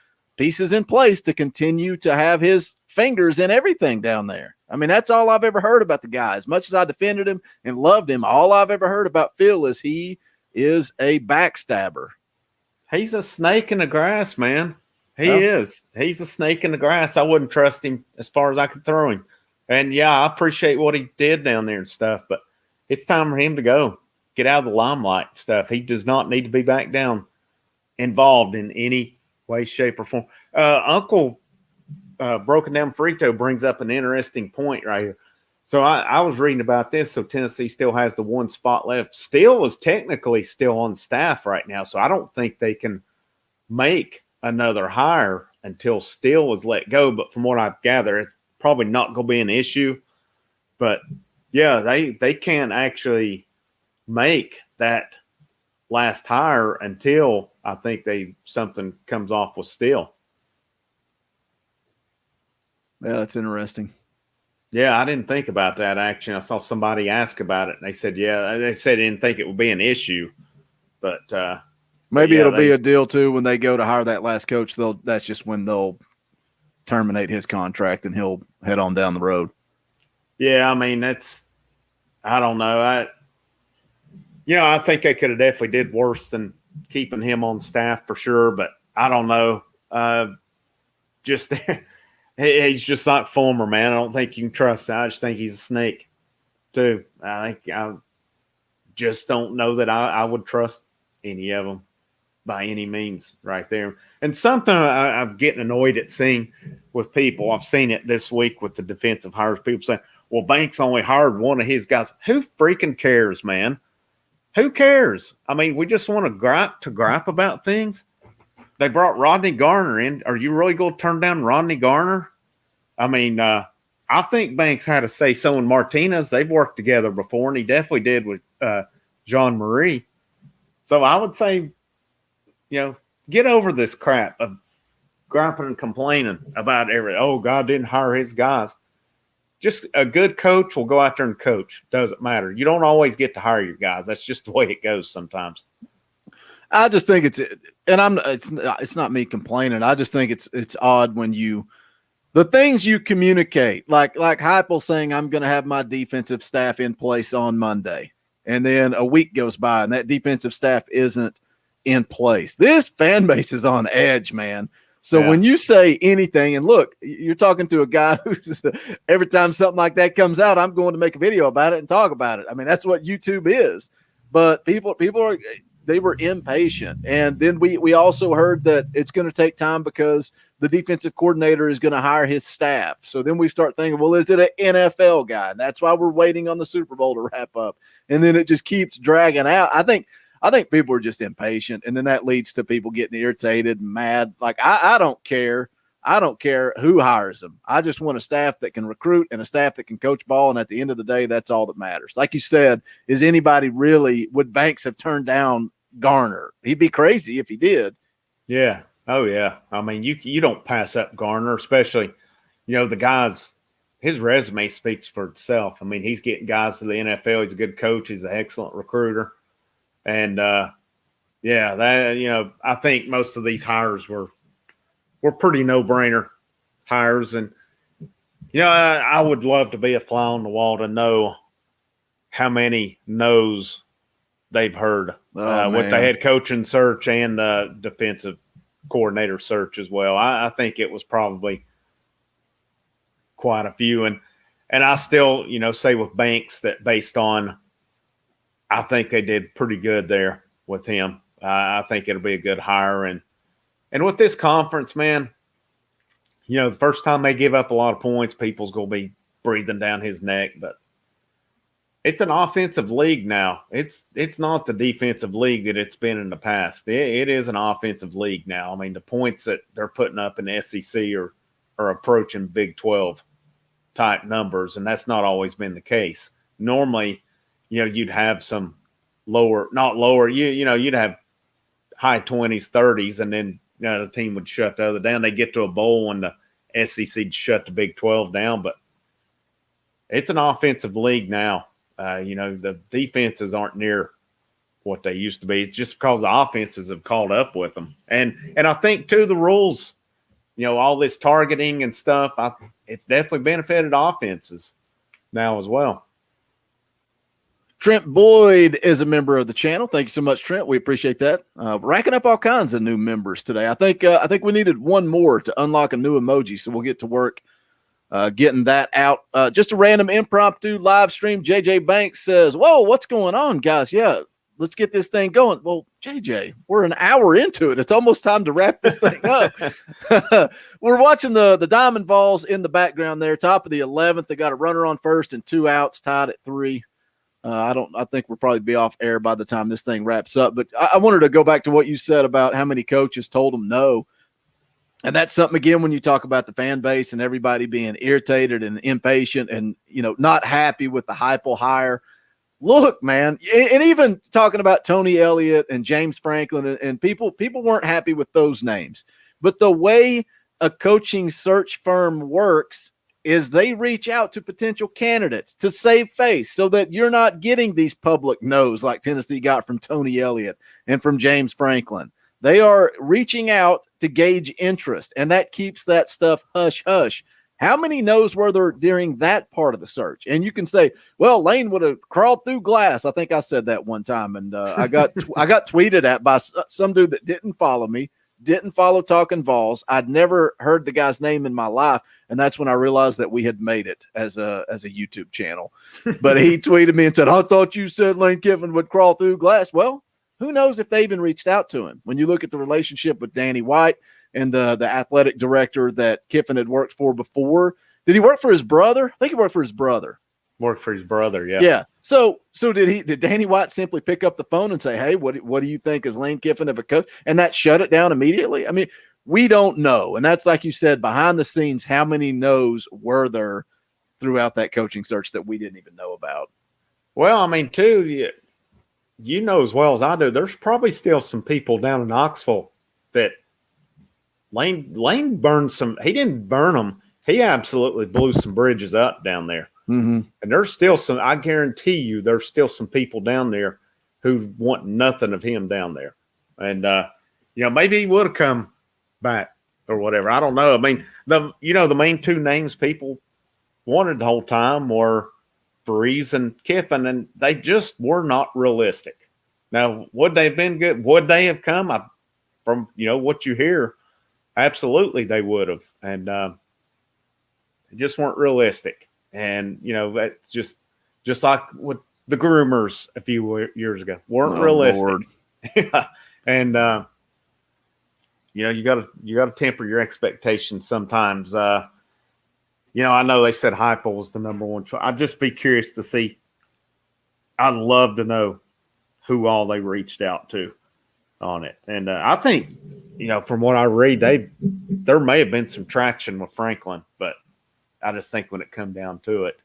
pieces in place to continue to have his fingers in everything down there. I mean, that's all I've ever heard about the guy. As much as I defended him and loved him, all I've ever heard about Phil is he is a backstabber. He's a snake in the grass, man. He is. He's a snake in the grass. I wouldn't trust him as far as I could throw him. And, yeah, I appreciate what he did down there and stuff, but it's time for him to go. Get out of the limelight and stuff. He does not need to be back down involved in any way, shape, or form. Uncle Broken Down Frito brings up an interesting point right here. So I was reading about this. So Tennessee still has the one spot left. Steele is technically still on staff right now, so I don't think they can make another hire until Steele is let go. But from what I gather, it's probably not going to be an issue. But, yeah, they can't actually make that last hire until I think something comes off with Steele. Yeah, that's interesting. Yeah, I didn't think about that, actually. I saw somebody ask about it, and they said, yeah, they said they didn't think it would be an issue. But maybe it'll be a deal, too, when they go to hire that last coach. That's just when they'll terminate his contract, and he'll head on down the road. Yeah, I mean, I don't know. I think they could have definitely did worse than keeping him on staff for sure, but I don't know. He's just not former, man. I don't think you can trust him. I just think he's a snake, too. I just don't know that I would trust any of them by any means right there. And something I'm getting annoyed at seeing with people, I've seen it this week with the defensive hires, people saying, well, Banks only hired one of his guys. Who freaking cares, man? Who cares? I mean, we just want to gripe about things. They brought Rodney Garner in. Are you really going to turn down Rodney Garner? I mean, I think Banks had to say so in Martinez. They've worked together before, and he definitely did with John Marie. So I would say, get over this crap of griping and complaining about everything. Oh, God didn't hire his guys. Just a good coach will go out there and coach. Doesn't matter. You don't always get to hire your guys. That's just the way it goes sometimes. I just think it's not me complaining. I just think it's odd when the things you communicate, like Heupel saying, I'm going to have my defensive staff in place on Monday. And then a week goes by and that defensive staff isn't in place. This fan base is on edge, man. So when you say anything, and look, you're talking to a guy who's every time something like that comes out, I'm going to make a video about it and talk about it. I mean, that's what YouTube is. But people they were impatient. And then we also heard that it's going to take time because the defensive coordinator is going to hire his staff. So then we start thinking, well, is it an NFL guy? And that's why we're waiting on the Super Bowl to wrap up. And then it just keeps dragging out. I think people are just impatient, and then that leads to people getting irritated and mad. Like, I don't care. I don't care who hires them. I just want a staff that can recruit and a staff that can coach ball, and at the end of the day, that's all that matters. Like you said, would Banks have turned down Garner? He'd be crazy if he did. Yeah. Oh, yeah. I mean, you don't pass up Garner, especially, the guys – his resume speaks for itself. I mean, he's getting guys to the NFL. He's a good coach. He's an excellent recruiter. And, I think most of these hires were pretty no-brainer hires. And, I would love to be a fly on the wall to know how many no's they've heard with the head coaching search and the defensive coordinator search as well. I think it was probably quite a few. And I still, say with Banks that based on I think they did pretty good there with him. I think it'll be a good hire. And with this conference, man, the first time they give up a lot of points, people's going to be breathing down his neck. But it's an offensive league now. It's not the defensive league that it's been in the past. It is an offensive league now. I mean, the points that they're putting up in the SEC are approaching Big 12 type numbers, and that's not always been the case. Normally, you'd have some not lower, you'd have high 20s, 30s, and then the team would shut the other down. They get to a bowl and the SEC'd shut the Big 12 down, but it's an offensive league now. The defenses aren't near what they used to be. It's just because the offenses have caught up with them. And I think, too, the rules all this targeting and stuff, it's definitely benefited offenses now as well. Trent Boyd is a member of the channel. Thank you so much, Trent. We appreciate that. Racking up all kinds of new members today. I think we needed one more to unlock a new emoji, so we'll get to work getting that out. Just a random impromptu live stream. JJ Banks says, "Whoa, what's going on, guys? Yeah, let's get this thing going." Well, JJ, we're an hour into it. It's almost time to wrap this thing up. We're watching the Diamond Vols in the background there, top of the 11th. They got a runner on first and 2 outs, tied at 3. I think we'll probably be off air by the time this thing wraps up. But I wanted to go back to what you said about how many coaches told them no. And that's something, again, when you talk about the fan base and everybody being irritated and impatient and, not happy with the Heupel hire. Look, man, and even talking about Tony Elliott and James Franklin and people weren't happy with those names. But the way a coaching search firm works is they reach out to potential candidates to save face so that you're not getting these public no's like Tennessee got from Tony Elliott and from James Franklin. They are reaching out to gauge interest, and that keeps that stuff hush-hush. How many no's were there during that part of the search? And you can say, well, Lane would have crawled through glass. I think I said that one time, and I got tweeted at by some dude that didn't follow me, didn't follow Talkin VAWLS. I'd never heard the guy's name in my life, and that's when I realized that we had made it as a YouTube channel. But he tweeted me and said, I thought you said Lane Kiffin would crawl through glass. Well, who knows if they even reached out to him. When you look at the relationship with Danny White and the athletic director that Kiffin had worked for before. Did he work for his brother? I think he worked for his brother. Worked for his brother, yeah. Yeah. So did Danny White simply pick up the phone and say, hey, what do you think is Lane Kiffin of a coach? And that shut it down immediately? I mean, we don't know. And that's, like you said, behind the scenes, how many no's were there throughout that coaching search that we didn't even know about? Well, I mean, too, you know as well as I do, there's probably still some people down in Knoxville that Lane burned some. He didn't burn them. He absolutely blew some bridges up down there. Mm-hmm. And there's still some, I guarantee you, there's still some people down there who want nothing of him down there. And, maybe he would have come back or whatever. I don't know. I mean, the main two names people wanted the whole time were Freeze and Kiffin, and they just were not realistic. Now, would they have been good? Would they have come? From what you hear, absolutely they would have, and they just weren't realistic. And that's just like with the groomers a few years ago, weren't realistic. And you got to temper your expectations sometimes. I know they said Heupel was the number one choice. I'd just be curious to see. I'd love to know who all they reached out to on it. And I think, from what I read, there may have been some traction with Franklin, but I just think when it come down to it,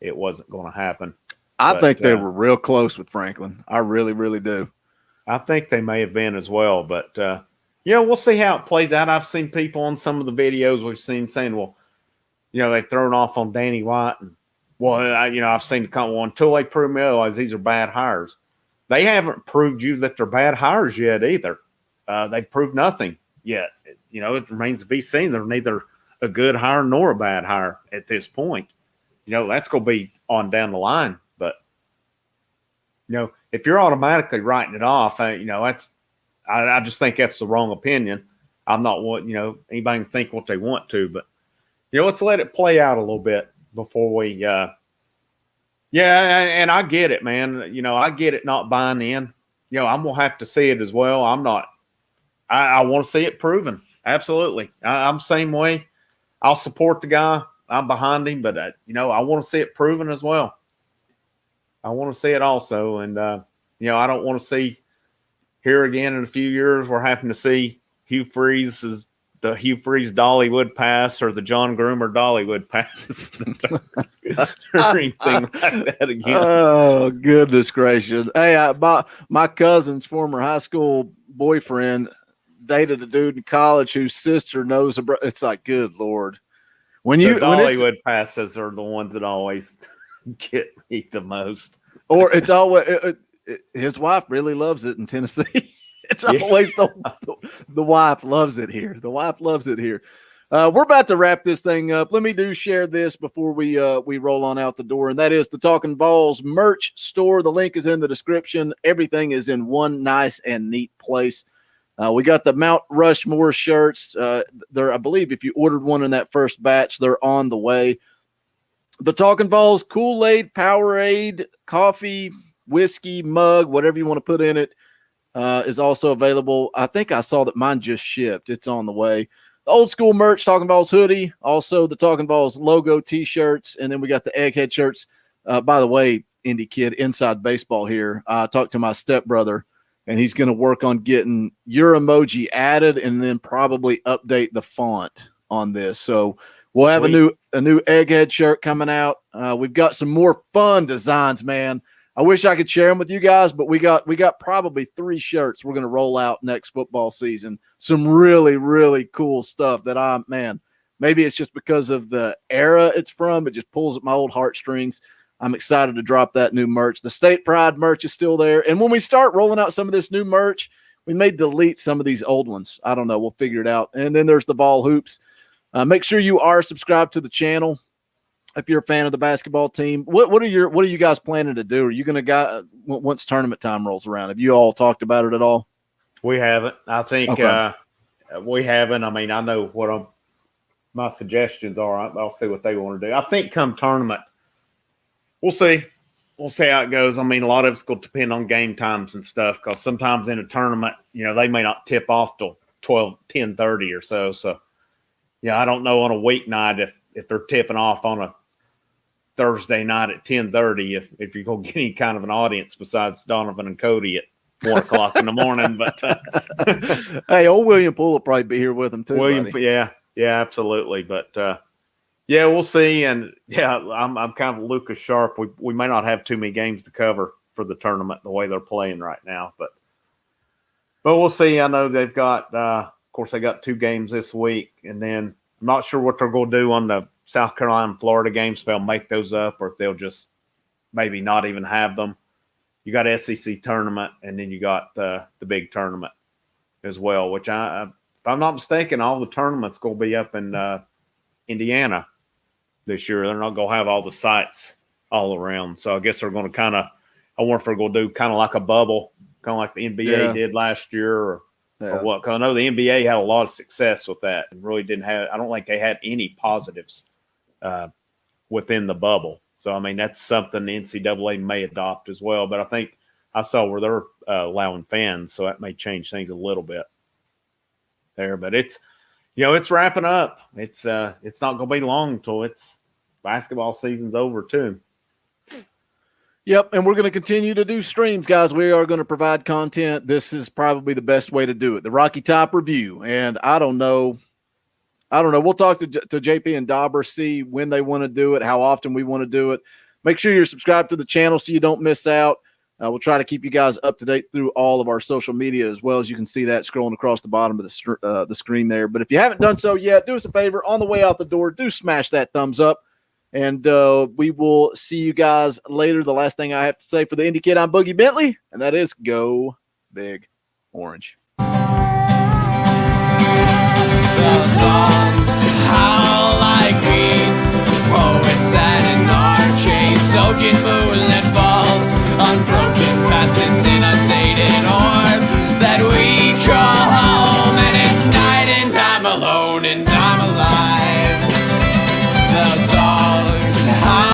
it wasn't going to happen. I think they were real close with Franklin. I really, really do. I think they may have been as well, but we'll see how it plays out. I've seen people on some of the videos we've seen saying, well, they've thrown off on Danny White. And, I've seen the comment, well, until they prove me otherwise, these are bad hires. They haven't proved you that they're bad hires yet either. They've proved nothing yet. It remains to be seen. They're neither a good hire nor a bad hire at this point. That's going to be on down the line. But, if you're automatically writing it off, I just think that's the wrong opinion. I'm not what, anybody can think what they want to, but, let's let it play out a little bit before we, and I get it, man. I get it not buying in. I'm going to have to see it as well. I want to see it proven. Absolutely. I'm the same way. I'll support the guy. I'm behind him, but, I want to see it proven as well. I want to see it also. And, I don't want to see here again in a few years, we're having to see the Hugh Freeze Dollywood pass or the John Groomer Dollywood pass or anything like that again. Oh, goodness gracious. Hey, my cousin's former high school boyfriend dated a dude in college whose sister knows it's like, good Lord. When Dollywood passes are the ones that always get me the most. Or it's always his wife really loves it in Tennessee. It's always the wife loves it here. The wife loves it here. We're about to wrap this thing up. Let me share this before we roll on out the door, and that is the Talkin VAWLS merch store. The link is in the description. Everything is in one nice and neat place. We got the Mount Rushmore shirts. I believe if you ordered one in that first batch, they're on the way. The Talkin VAWLS Kool-Aid, Powerade, coffee, whiskey, mug, whatever you want to put in it, is also available. I think I saw that mine just shipped. It's on the way. The old school merch, Talkin VAWLS hoodie, also the Talkin VAWLS logo t-shirts, and then we got the Egghead shirts. By the way, Indy Kid, inside baseball here, I talked to my stepbrother, and he's going to work on getting your emoji added and then probably update the font on this. So we'll have a new Egghead shirt coming out. We've got some more fun designs, man. I wish I could share them with you guys, but we got probably 3 shirts we're going to roll out next football season. Some really, really cool stuff that maybe it's just because of the era it's from. It just pulls at my old heartstrings. I'm excited to drop that new merch. The State Pride merch is still there. And when we start rolling out some of this new merch, we may delete some of these old ones. I don't know. We'll figure it out. And then there's the Vol Hoops. Make sure you are subscribed to the channel. If you're a fan of the basketball team, what are you guys planning to do? Are you going to once tournament time rolls around? Have you all talked about it at all? We haven't. I think we haven't. I mean, I know what my suggestions are. I'll see what they want to do. I think come tournament, we'll see. We'll see how it goes. I mean, a lot of it's going to depend on game times and stuff because sometimes in a tournament, they may not tip off till 10:30 or so. So, I don't know on a weeknight if they're tipping off on a Thursday night at 10:30 if you're going to get any kind of an audience besides Donovan and Cody at 1 o'clock in the morning. But hey, old William Poole will probably be here with them too. Yeah, absolutely. But we'll see. And I'm kind of Lucas Sharp. We may not have too many games to cover for the tournament the way they're playing right now, but we'll see. I know they've got, of course, they got 2 games this week, and then I'm not sure what they're going to do on the South Carolina and Florida games, if they'll make those up or if they'll just maybe not even have them. You got SEC tournament, and then you got the big tournament as well, which if I'm not mistaken, all the tournaments going to be up in Indiana this year. They're not going to have all the sites all around. So I guess they're going to I wonder if they're going to do kind of like a bubble, kind of like the NBA did last year or what? Because I know the NBA had a lot of success with that and really didn't have – I don't think they had any positives within the bubble. So, I mean, that's something the NCAA may adopt as well. But I think I saw where they're allowing fans, so that may change things a little bit there. But it's wrapping up. It's not going to be long until it's basketball season's over too. Yep, and we're going to continue to do streams, guys. We are going to provide content. This is probably the best way to do it. The Rocky Top Review, and I don't know. We'll talk to JP and Dauber, see when they want to do it, how often we want to do it. Make sure you're subscribed to the channel so you don't miss out. We'll try to keep you guys up to date through all of our social media as well. As you can see that scrolling across the bottom of the screen there. But if you haven't done so yet, do us a favor. On the way out the door, do smash that thumbs up. And we will see you guys later. The last thing I have to say for the Indy Kid, I'm Boogie Bentley, and that is go Big Orange. That's all.